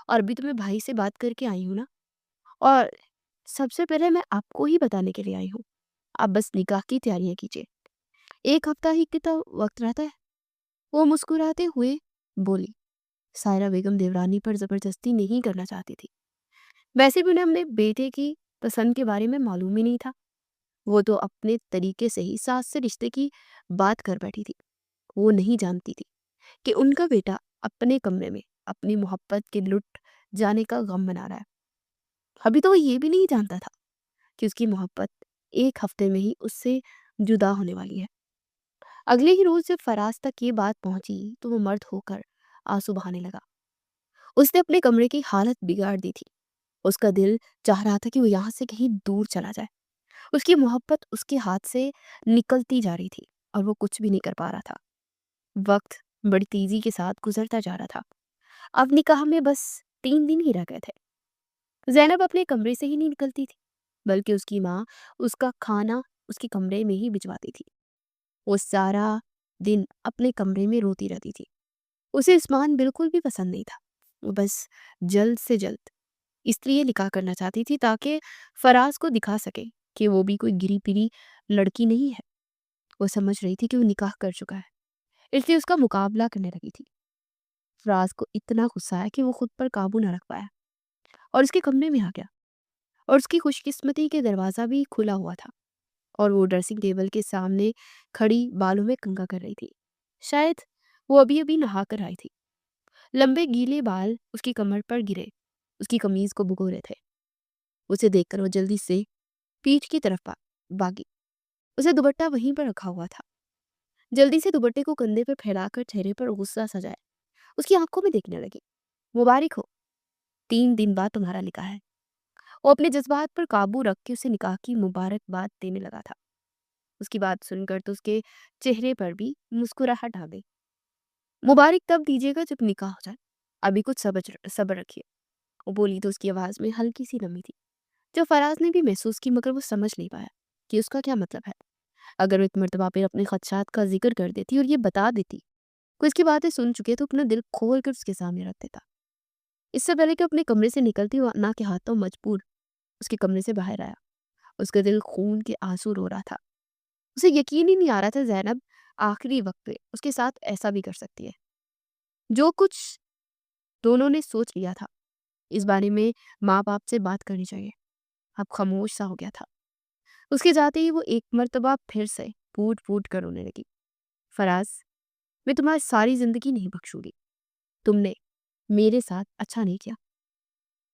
اور ابھی تو میں بھائی سے بات کر کے آئی ہوں نا، اور سب سے پہلے میں آپ کو ہی بتانے کے لیے آئی ہوں۔ آپ بس نکاح کی تیاریاں کیجیے، 1 ہفتہ ہی کی تو وقت رہتا ہے۔ وہ مسکراتے ہوئے بولی۔ سائرہ بیگم دیورانی پر زبردستی نہیں کرنا چاہتی تھی، ویسے بھی انہیں اپنے بیٹے کی پسند کے بارے میں معلوم ہی نہیں تھا۔ وہ تو اپنے طریقے سے ہی ساس سے رشتے کی بات کر بیٹھی تھی۔ وہ نہیں جانتی تھی کہ ان کا بیٹا اپنے کمرے میں اپنی محبت کے لٹ جانے کا غم منا رہا ہے۔ ابھی تو وہ یہ بھی نہیں جانتا تھا کہ اس کی محبت 1 ہفتے میں ہی اس سے جدا ہونے والی ہے۔ اگلے ہی روز جب فراز تک یہ بات پہنچی تو وہ مرد ہو کر آنسو بہانے لگا۔ اس نے اپنے کمرے کی حالت بگاڑ دی تھی۔ اس کا دل چاہ رہا تھا کہ وہ یہاں سے کہیں دور چلا جائے۔ اس کی محبت اس کے ہاتھ سے نکلتی جا رہی تھی اور وہ کچھ بھی نہیں کر پا رہا تھا۔ وقت بڑی تیزی کے ساتھ گزرتا جا رہا تھا۔ اب نکاح میں بس 3 دن ہی رہ گئے تھے۔ زینب اپنے کمرے سے ہی نہیں نکلتی تھی، بلکہ اس کی ماں اس کا کھانا اس کے کمرے میں ہی بھجواتی تھی۔ وہ سارا دن اپنے کمرے میں روتی رہتی تھی۔ اسے عثمان بالکل بھی پسند نہیں تھا۔ وہ بس جلد سے جلد اس لیے نکاح کرنا چاہتی تھی تاکہ فراز کو دکھا سکے کہ وہ بھی کوئی گری پری لڑکی نہیں ہے۔ وہ سمجھ رہی تھی کہ وہ نکاح کر چکا ہے، اس لیے اس کا مقابلہ کرنے لگی تھی۔ فراز کو اتنا غصہ آیا کہ وہ خود پر قابو نہ رکھ پایا اور اس کے کمرے میں آ گیا، اور اس کی خوش قسمتی کے دروازہ بھی کھلا ہوا تھا اور وہ ڈریسنگ ٹیبل کے سامنے کھڑی بالوں میں کنگھا کر رہی تھی۔ شاید وہ ابھی ابھی نہا کر آئی تھی۔ لمبے گیلے بال اس کی کمر پر گرے اس کی قمیض کو بھگو رہے تھے۔ اسے دیکھ کر وہ جلدی سے پیٹھ کی طرف بھاگی۔ اسے دوپٹہ وہیں پر رکھا ہوا تھا۔ جلدی سے دوپٹے کو کندھے پر پھیلا کر چہرے پر غصہ سجائے اس کی آنکھوں میں دیکھنے لگی۔ مبارک ہو، 3 دن بعد تمہارا نکاح ہے۔ وہ اپنے جذبات پر قابو رکھ کے اسے نکاح کی مبارکباد دینے لگا تھا۔ اس کی بات سن کر تو اس کے چہرے پر بھی مسکراہٹ آ گئی۔ مبارک تب دیجیے گا جب نکاح ہو جائے، ابھی کچھ صبر رکھیے۔ وہ بولی تو اس کی آواز میں ہلکی سی نمی تھی جو فراز نے بھی محسوس کی، مگر وہ سمجھ نہیں پایا کہ اس کا کیا مطلب ہے۔ اگر وہ ایک مرتبہ پھر اپنے خدشات کا ذکر کر دیتی اور یہ بتا دیتی کہ اس کی باتیں سن چکے تو اپنا دل کھول کر اس کے سامنے رکھ دیتا۔ اس سے پہلے کہ اپنے کمرے سے نکلتی وہ انا کے ہاتھوں مجبور اس کے کمرے سے باہر آیا۔ اس کا دل خون کے آنسو رو رہا تھا۔ اسے یقین ہی نہیں آ رہا تھا زینب آخری وقت پہ اس کے ساتھ ایسا بھی کر سکتی ہے۔ جو کچھ دونوں نے سوچ لیا تھا اس بارے میں ماں باپ سے بات کرنی چاہیے، اب خاموش سا ہو گیا تھا۔ اس کے جاتے ہی وہ ایک مرتبہ پھر سے پھوٹ پھوٹ کر رونے لگی۔ فراز، میں تمہاری ساری زندگی نہیں بخشوں گی۔ تم نے میرے ساتھ اچھا نہیں کیا،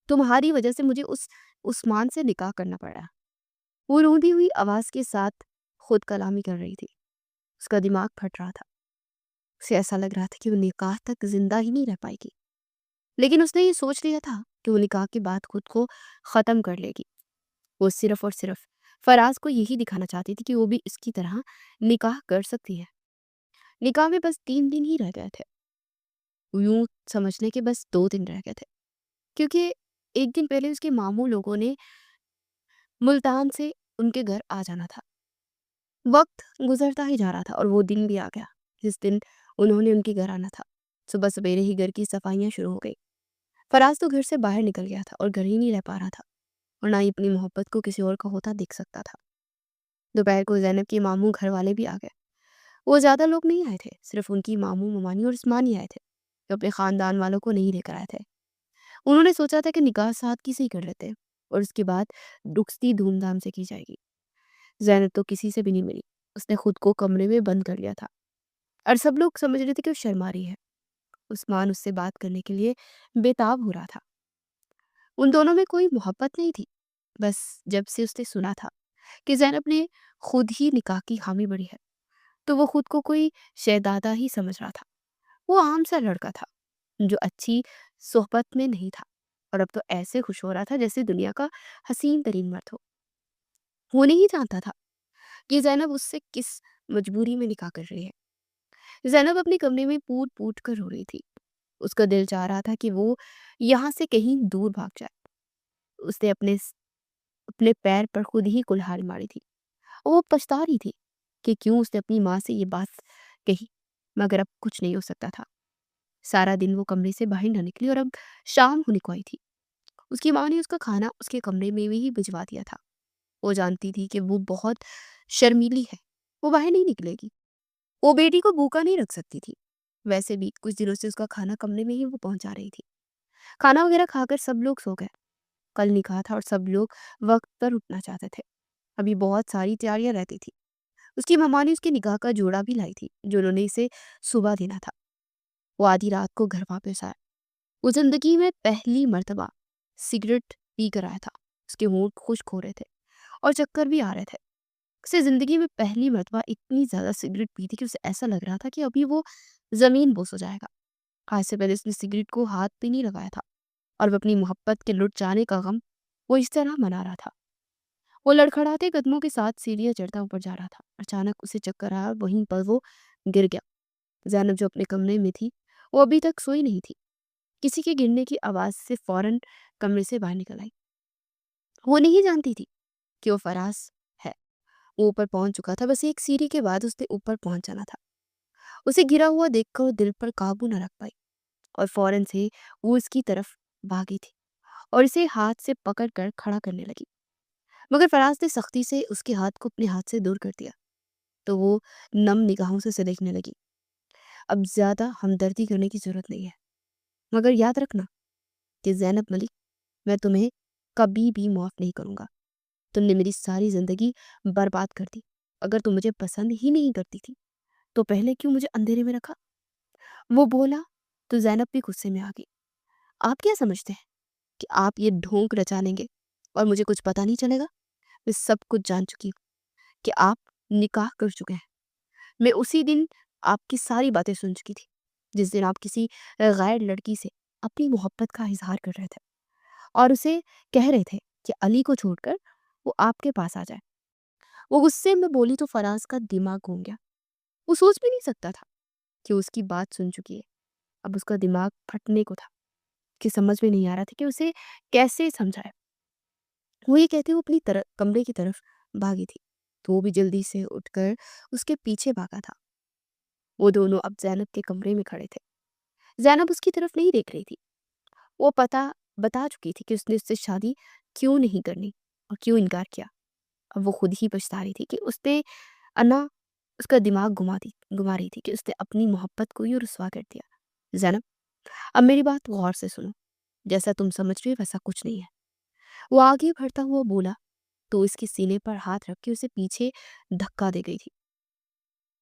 تمہاری وجہ سے مجھے اس عثمان سے نکاح کرنا پڑا۔ وہ روندی ہوئی آواز کے ساتھ خود کلامی کر رہی تھی۔ اس کا دماغ پھٹ رہا تھا۔ اسے ایسا لگ رہا تھا کہ وہ نکاح تک زندہ ہی نہیں رہ پائے گی، لیکن اس نے یہ سوچ لیا تھا کہ وہ نکاح کے بعد خود کو ختم کر لے گی۔ وہ صرف اور صرف فراز کو یہی دکھانا چاہتی تھی کہ وہ بھی اس کی طرح نکاح کر سکتی ہے۔ نکاح میں بس 3 دن ہی رہ گئے تھے، یوں سمجھنے کے بس 2 دن رہ گئے تھے، کیونکہ ایک دن پہلے اس کے ماموں لوگوں نے ملتان سے ان کے گھر آ جانا تھا۔ وقت گزرتا ہی جا رہا تھا اور وہ دن بھی آ گیا جس دن انہوں نے ان کے گھر آنا تھا۔ صبح سویرے ہی گھر کی صفائیاں شروع ہو گئی۔ فراز تو گھر سے باہر نکل گیا تھا اور گھر ہی نہیں رہ پا رہا تھا، اور نہ ہی اپنی محبت کو کسی اور کا ہوتا دیکھ سکتا تھا۔ دوپہر کو زینب کے ماموں گھر والے بھی آ گئے۔ وہ زیادہ لوگ نہیں آئے تھے، صرف ان کی ماموں ممانی اور عثمانی آئے تھے، جو اپنے خاندان والوں کو نہیں لے کر آئے تھے۔ انہوں نے سوچا تھا کہ نکاح سادگی سے ہی کر لیتے اور اس کے بعد رخصتی دھوم دھام سے کی جائے گی۔ زینب تو کسی سے بھی نہیں ملی، اس نے خود کو کمرے میں بند کر لیا تھا، اور سب لوگ سمجھ رہے تھے کہ وہ شرما رہی ہے۔ عثمان اس سے بات کرنے کے لیے بے تاب ہو رہا تھا۔ ان دونوں میں کوئی محبت نہیں تھی، بس جب سے اس نے سنا تھا کہ زینب نے خود ہی نکاح کی حامی بڑھی ہے تو وہ خود کو کوئی شہزادہ ہی سمجھ رہا تھا۔ وہ عام سا لڑکا تھا جو اچھی صحبت میں نہیں تھا، اور اب تو ایسے خوش ہو رہا تھا جیسے دنیا کا حسین ترین مرد ہو۔ وہ نہیں جانتا تھا کہ زینب اس سے کس مجبوری میں نکاح کر رہی ہے۔ زینب اپنے کمرے میں پوٹ پوٹ کر رو رہی تھی۔ اس کا دل چاہ رہا تھا کہ وہ یہاں سے کہیں دور بھاگ جائے۔ اس نے اپنے پیر پر خود ہی کلہاڑی ماری تھی، اور وہ پچھتا رہی تھی کہ کیوں اس نے اپنی ماں سے یہ بات کہی، مگر اب کچھ نہیں ہو سکتا تھا۔ سارا دن وہ کمرے سے باہر نہ نکلی اور اب شام ہونے کو آئی تھی۔ اس کی ماں نے اس کا کھانا اس کے کمرے میں ہی بھجوا دیا تھا۔ وہ جانتی تھی کہ وہ بہت شرمیلی ہے، وہ باہر نہیں نکلے گی، وہ بیٹی کو بھوکا نہیں رکھ سکتی تھی۔ ویسے بھی کچھ دنوں سے اس کا کھانا کمرے میں ہی وہ پہنچا رہی تھی۔ کھانا وغیرہ کھا کر سب لوگ سو گئے۔ کل نکاح تھا اور سب لوگ وقت پر اٹھنا چاہتے تھے۔ ابھی بہت ساری تیاریاں رہتی تھی۔ اس کی ماما نے اس کے نکاح کا جوڑا بھی لائی تھی جو انہوں نے اسے صبح دینا تھا۔ وہ آدھی رات کو گھر واپس آیا۔ وہ زندگی میں پہلی مرتبہ سگریٹ پی کر آیا تھا۔ اس کے ہونٹ خشک ہو رہے تھے اور چکر بھی آ رہے تھے۔ اسے زندگی میں پہلی مرتبہ اتنی زیادہ سگریٹ پی تھی کہ اسے ایسا لگ رہا تھا کہ ابھی وہ زمین بوس ہو جائے گا۔ آج سے پہلے اس نے سگریٹ کو ہاتھ بھی نہیں لگایا تھا، اور وہ اپنی محبت کے لٹ جانے کا غم وہ اس طرح منا رہا تھا۔ وہ لڑکھڑاتے قدموں کے ساتھ سیڑھیاں چڑھتا اوپر جا رہا تھا۔ اچانک اسے چکر آیا اور وہیں پر وہ گر گیا۔ زینب جو اپنے کمرے میں تھی وہ ابھی تک سوئی نہیں تھی۔ کسی کے گرنے کی آواز سے فوراً کمرے سے باہر نکل آئی۔ وہ نہیں جانتی تھی کہ وہ فراز ہے۔ وہ اوپر پہنچ چکا تھا، بس ایک سیڑھی کے بعد اس نے اوپر پہنچ جانا تھا۔ اسے گرا ہوا دیکھ کر دل پر قابو نہ رکھ پائی اور فوراً سے وہ اس کی طرف بھاگی تھی اور اسے ہاتھ سے پکڑ کر کھڑا کرنے لگی، مگر فراز نے سختی سے اس کے ہاتھ کو اپنے ہاتھ سے دور کر دیا تو وہ نم نگاہوں سے دیکھنے لگی۔ اب زیادہ ہمدردی کرنے کی ضرورت نہیں ہے، مگر یاد رکھنا کہ زینب ملک، میں تمہیں کبھی بھی معاف نہیں کروں گا۔ تم نے میری ساری زندگی برباد کر دی۔ اگر تم مجھے پسند ہی نہیں کرتی تھی تو پہلے کیوں مجھے اندھیرے میں رکھا؟ وہ بولا تو زینب بھی غصے میں آ گئی۔ آپ کیا سمجھتے ہیں کہ آپ یہ ڈھونگ رچا لیں گے اور مجھے کچھ پتا نہیں چلے گا؟ میں سب کچھ جان چکی ہوں کہ آپ نکاح کر چکے ہیں۔ میں اسی دن آپ کی ساری باتیں سن چکی تھی جس دن آپ کسی غیر لڑکی سے اپنی محبت کا اظہار کر رہے تھے اور اسے کہہ رہے تھے کہ علی کو چھوڑ کر وہ آپ کے پاس آ جائے۔ وہ غصے میں بولی تو فراز کا دماغ گھوم گیا۔ وہ سوچ بھی نہیں سکتا تھا کہ اس کی بات سن چکی ہے۔ اب اس کا دماغ پھٹنے کو تھا کہ سمجھ میں نہیں آ رہا تھا کہ اسے کیسے سمجھائے۔ وہ یہ کہتے ہوئے اپنی کمرے کی طرف بھاگی تھی تو وہ بھی جلدی سے اٹھ کر اس کے پیچھے بھاگا تھا۔ وہ دونوں اب زینب کے کمرے میں کھڑے تھے۔ زینب اس کی طرف نہیں دیکھ رہی تھی۔ وہ پتہ بتا چکی تھی کہ اس نے اس سے شادی کیوں نہیں کرنی اور کیوں انکار کیا۔ اب وہ خود ہی پچھتا رہی تھی کہ اس نے انا اس کا دماغ گما رہی تھی کہ اس نے اپنی محبت کو ہی رسوا کر دیا۔ زینب، اب میری بات غور سے سنو، جیسا تم سمجھ رہی ہو ویسا کچھ نہیں ہے۔ وہ آگے بڑھتا ہوا بولا تو اس کے سینے پر ہاتھ رکھ کے اسے پیچھے دھکا دے گئی تھی۔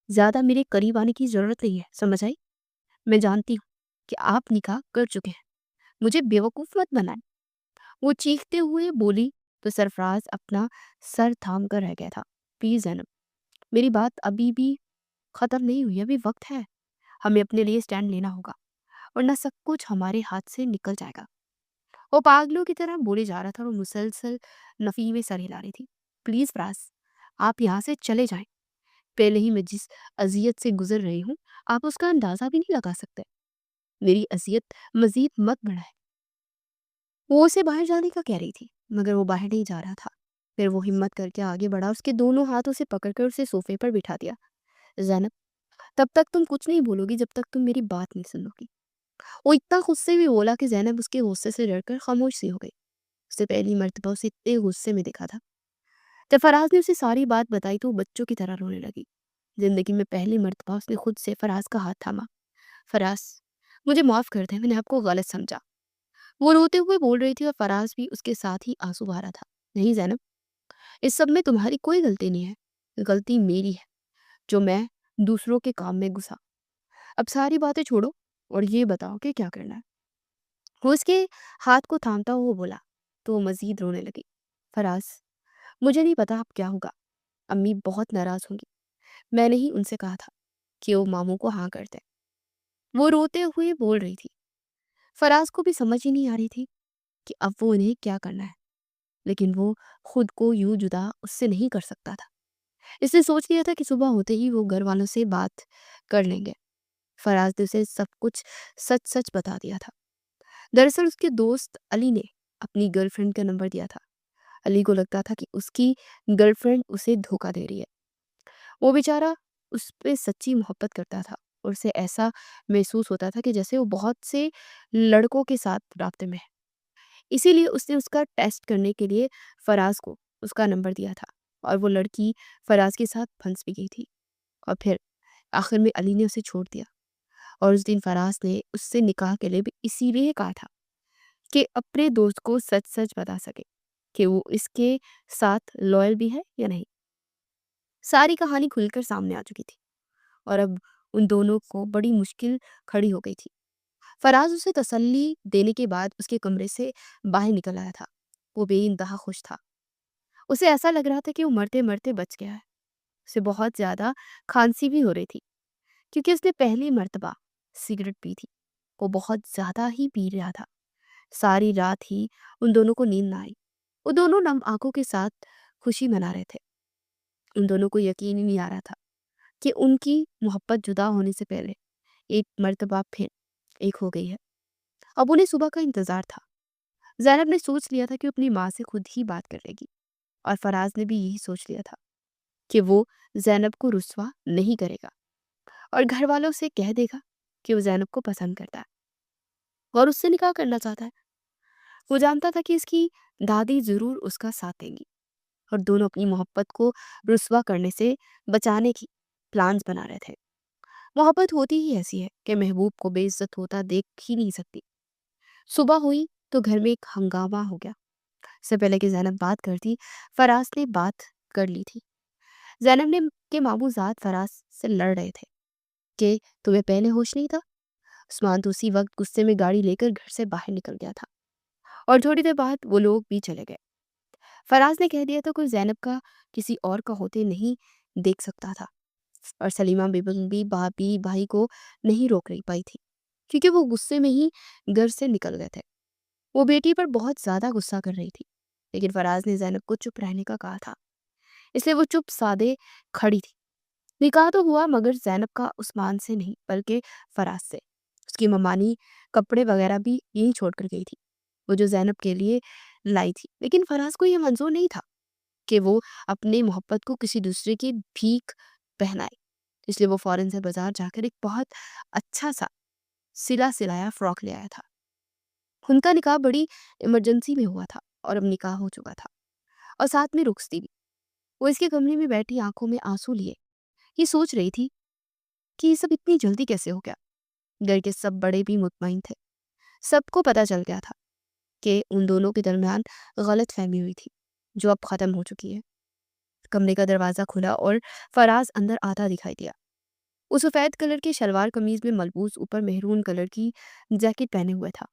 زیادہ میرے قریب آنے کی ضرورت نہیں ہے، سمجھ آئی؟ میں جانتی ہوں کہ آپ نکاح کر چکے ہیں، مجھے بیوقوف مت بنائیں۔ وہ چیختے ہوئے بولی تو سرفراز اپنا سر تھام کر رہ گیا تھا۔ پلیز زینب، میری بات ابھی بھی ختم نہیں ہوئی، ابھی وقت ہے۔ ہمیں اپنے لیے سٹینڈ لینا ہوگا ورنہ سب کچھ ہمارے ہاتھ سے نکل جائے گا۔ وہ پاگلوں کی طرح بولے جا رہا تھا اور مسلسل نفی میں سر ہلا رہی تھی. پلیز فراز، آپ یہاں سے چلے جائیں. پہلے ہی میں جس اذیت سے گزر رہی ہوں آپ اس کا اندازہ بھی نہیں لگا سکتے. میری اذیت مزید مت بڑھائے. وہ اسے باہر جانے کا کہہ رہی تھی مگر وہ باہر نہیں جا رہا تھا. پھر وہ ہمت کر کے آگے بڑھا، اس کے دونوں ہاتھوں سے پکڑ کر اسے صوفے پر بٹھا دیا. زینب، تب تک تم کچھ نہیں بولو گی جب تک تم میری بات نہیں سنو گی. وہ اتنا غصے میں بولا کہ زینب اس کے غصے سے ڈر کر خاموش سی ہو گئی. اس سے پہلی مرتبہ اسے اتنے غصے میں دیکھا تھا. جب فراز نے اسے ساری بات بتائی تو وہ بچوں کی طرح رونے لگی. زندگی میں پہلی مرتبہ اس نے خود سے فراز کا ہاتھ تھاما. فراز، مجھے معاف کر دیں، میں نے آپ کو غلط سمجھا. وہ روتے ہوئے بول رہی تھی اور فراز بھی اس کے ساتھ ہی آنسو بہا رہا تھا. نہیں زینب، اس سب میں تمہاری کوئی غلطی نہیں ہے، غلطی میری ہے جو میں دوسروں کے کام میں گھسا. اب ساری باتیں چھوڑو اور یہ بتاؤ کہ کیا کرنا ہے. وہ اس کے ہاتھ کو تھامتا ہوا بولا تو وہ مزید رونے لگی. فراز، مجھے نہیں پتا اب کیا ہوگا. امی بہت ناراض ہوں گی. میں نے ہی ان سے کہا تھا کہ وہ ماموں کو ہاں کر دیں. وہ روتے ہوئے بول رہی تھی. فراز کو بھی سمجھ ہی نہیں آ رہی تھی کہ اب وہ انہیں کیا کرنا ہے، لیکن وہ خود کو یوں جدا اس سے نہیں کر سکتا تھا. اس نے سوچ لیا تھا کہ صبح ہوتے ہی وہ گھر والوں سے بات کر لیں گے. فراز نے اسے سب کچھ سچ سچ بتا دیا تھا. دراصل اس کے دوست علی نے اپنی گرل فرینڈ کا نمبر دیا تھا. علی کو لگتا تھا کہ اس کی گرل فرینڈ اسے دھوکہ دے رہی ہے. وہ بیچارہ اس پہ سچی محبت کرتا تھا اور اسے ایسا محسوس ہوتا تھا کہ جیسے وہ بہت سے لڑکوں کے ساتھ رابطے میں ہے. اسی لیے اس نے اس کا ٹیسٹ کرنے کے لیے فراز کو اس کا نمبر دیا تھا اور وہ لڑکی فراز کے ساتھ پھنس بھی گئی تھی. اور پھر آخر میں علی نے اسے چھوڑ دیا اور اس دن فراز نے اس سے نکاح کے لیے بھی اسی لیے کہا تھا کہ اپنے دوست کو سچ سچ بتا سکے کہ وہ اس کے ساتھ لوئل بھی ہے یا نہیں. ساری کہانی کھل کر سامنے آ چکی تھی اور اب ان دونوں کو بڑی مشکل کھڑی ہو گئی تھی. فراز اسے تسلی دینے کے بعد اس کے کمرے سے باہر نکل آیا تھا. وہ بے انتہا خوش تھا. اسے ایسا لگ رہا تھا کہ وہ مرتے مرتے بچ گیا ہے. اسے بہت زیادہ کھانسی بھی ہو رہی تھی کیونکہ اس نے پہلی مرتبہ سگریٹ پی تھی. وہ بہت زیادہ ہی پی رہا تھا. ساری رات ہی ان دونوں کو نیند نہ آئی. وہ دونوں نم آنکھوں کے ساتھ خوشی منا رہے تھے. ان دونوں کو یقین ہی نہیں آ رہا تھا کہ ان کی محبت جدا ہونے سے پہلے ایک مرتبہ پھر ایک ہو گئی ہے. اب انہیں صبح کا انتظار تھا. زینب نے سوچ لیا تھا کہ وہ اپنی ماں سے خود ہی بات کر لے گی اور فراز نے بھی یہی سوچ لیا تھا کہ وہ زینب کو رسوا نہیں کرے گا اور گھر والوں سے کہہ دے گا کہ وہ زینب کو پسند کرتا ہے اور اس سے نکاح کرنا چاہتا ہے. وہ جانتا تھا کہ اس کی دادی ضرور اس کا ساتھ دیں گی اور دونوں اپنی محبت کو رسوا کرنے سے بچانے کی پلانز بنا رہے تھے. محبت ہوتی ہی ایسی ہے کہ محبوب کو بے عزت ہوتا دیکھ ہی نہیں سکتی. صبح ہوئی تو گھر میں ایک ہنگامہ ہو گیا. اس سے پہلے کہ زینب بات کرتی فراز نے بات کر لی تھی. زینب نے کے ماموں زاد فراز سے لڑ رہے تھے کہ تمہیں پہلے ہوش نہیں تھا. عثمان تو اسی وقت غصے میں گاڑی لے کر گھر سے باہر نکل گیا تھا اور تھوڑی دیر بعد وہ لوگ بھی چلے گئے. فراز نے کہہ دیا تھا کوئی زینب کا کسی اور کا ہوتے نہیں دیکھ سکتا تھا اور سلیمہ بیگم بھی بھابھی بھائی کو نہیں روک رہی پائی تھی کیونکہ وہ غصے میں ہی گھر سے نکل گئے تھے. وہ بیٹی پر بہت زیادہ غصہ کر رہی تھی لیکن فراز نے زینب کو چپ رہنے کا کہا تھا اس لیے وہ چپ سادے کھڑی تھی. نکاح تو ہوا مگر زینب کا عثمان سے نہیں بلکہ فراز سے. اس کی ممانی کپڑے وغیرہ بھی یہیں چھوڑ کر گئی تھی وہ جو زینب کے لیے لائی تھی. لیکن فراز کو یہ منظور نہیں تھا کہ وہ اپنے محبت کو کسی دوسرے کی بھیک پہنائے. اس لیے وہ فوراً سے بازار جا کر ایک بہت اچھا سا سلا سلایا فراک لے آیا تھا. ان کا نکاح بڑی ایمرجنسی میں ہوا تھا اور اب نکاح ہو چکا تھا اور ساتھ میں رخصتی بھی. وہ اس کے کمرے میں بیٹھی آنکھوں میں آنسو لیے یہ سوچ رہی تھی کہ یہ سب اتنی جلدی کیسے ہو گیا. گھر کے سب بڑے بھی مطمئن تھے. سب کو پتہ چل گیا تھا کہ ان دونوں کے درمیان غلط فہمی ہوئی تھی جو اب ختم ہو چکی ہے. کمرے کا دروازہ کھلا اور فراز اندر آتا دکھائی دیا. وہ سفید کلر کے شلوار قمیض میں ملبوس اوپر مہرون کلر کی جیکٹ پہنے ہوئے تھا.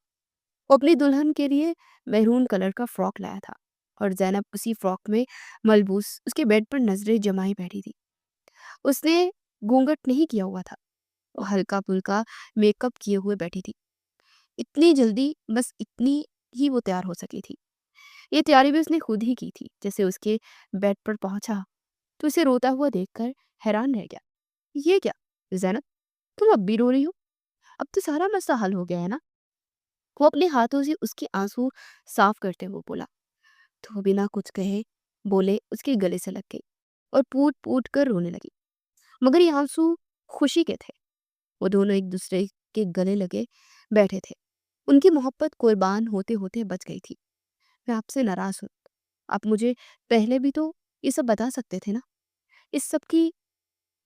وہ اپنی دلہن کے لیے مہرون کلر کا فراک لایا تھا اور زینب اسی فراک میں ملبوس اس کے بیڈ پر نظریں جمائے بیٹھی تھی. اس نے گھونگھٹ نہیں کیا ہوا تھا. وہ ہلکا پھلکا میک اپ کیے ہوئے بیٹھی تھی. اتنی جلدی بس اتنی ہی وہ تیار ہو سکی تھی۔ یہ تیاری بھی اس نے خود ہی کی تھی۔ جیسے اس کے بیڈ پر پہنچا تو اسے روتا ہوا دیکھ کر حیران رہ گیا۔ یہ کیا زینب، تم اب بھی رو رہی ہو؟ اب تو سارا مسئلہ حل ہو گیا ہے نا؟ وہ اپنے ہاتھوں سے اس کے آنسو صاف کرتے ہوئے بولا۔ تو وہ بنا کچھ کہے بولے اس کے گلے سے لگ گئی اور پوٹ پوٹ کر رونے لگی، مگر یہ آنسو خوشی کے تھے۔ وہ دونوں ایک دوسرے کے گلے لگے بیٹھے تھے، ان کی محبت قربان ہوتے ہوتے بچ گئی تھی۔ میں آپ سے ناراض ہوں، آپ مجھے پہلے بھی تو یہ سب بتا سکتے تھے نا، اس سب کی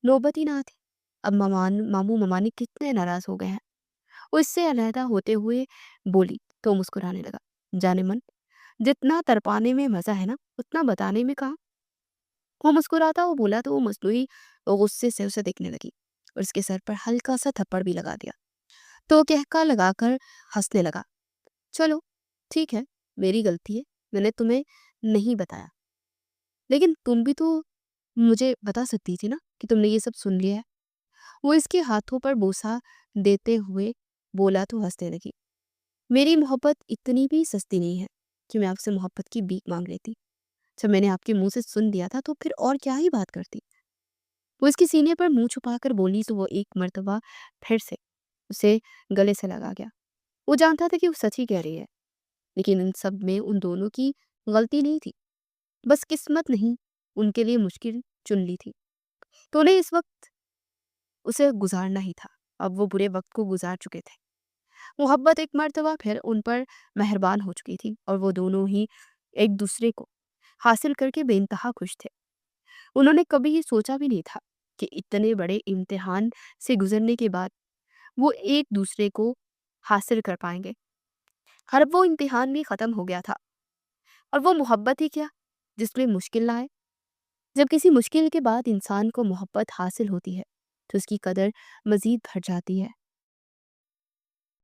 نوبت ہی نہ آتی۔ اب ماموں ممانی کتنے ناراض ہو گئے ہیں۔ وہ اس سے علیحدہ ہوتے ہوئے بولی تو مسکرانے لگا۔ جانے من، جتنا تڑپانے میں مزہ ہے نا اتنا بتانے میں کہاں۔ وہ مسکراتا وہ بولا تو وہ مصنوعی غصے سے اسے دیکھنے لگی اور اس کے سر پر ہلکا سا تھپڑ بھی لگا دیا تو وہ کہکا لگا کر ہنسنے لگا۔ چلو ٹھیک ہے، میری غلطی ہے، میں نے تمہیں نہیں بتایا، لیکن تم بھی تو مجھے بتا سکتی تھی نا کہ تم نے یہ سب سن لیا ہے۔ وہ اس کے ہاتھوں پر بوسہ دیتے ہوئے بولا تو ہنسنے لگی۔ میری محبت اتنی بھی سستی نہیں ہے کہ میں آپ سے محبت کی بھیک مانگ لیتی۔ جب میں نے آپ کے منہ سے سن دیا تھا تو پھر اور کیا ہی بات کرتی۔ وہ اس کے سینے پر منہ چھپا کر بولی تو وہ ایک مرتبہ پھر سے اسے گلے سے لگا گیا۔ وہ جانتا تھا کہ وہ سچ ہی کہہ رہی ہے، لیکن ان سب میں ان دونوں کی غلطی نہیں تھی، بس قسمت نہیں ان کے لیے مشکل چن لی تھی تو انہیں اس وقت اسے گزارنا ہی تھا۔ اب وہ برے وقت کو گزار چکے تھے، محبت ایک مرتبہ پھر ان پر مہربان ہو چکی تھی اور وہ دونوں ہی ایک دوسرے کو حاصل کر کے بے انتہا خوش تھے۔ انہوں نے کبھی یہ سوچا بھی نہیں تھا کہ اتنے بڑے امتحان سے گزرنے کے بعد وہ ایک دوسرے کو حاصل کر پائیں گے۔ ہر وہ امتحان بھی ختم ہو گیا تھا، اور وہ محبت ہی کیا جس میں مشکل نہ آئے۔ جب کسی مشکل کے بعد انسان کو محبت حاصل ہوتی ہے تو اس کی قدر مزید بڑھ جاتی ہے۔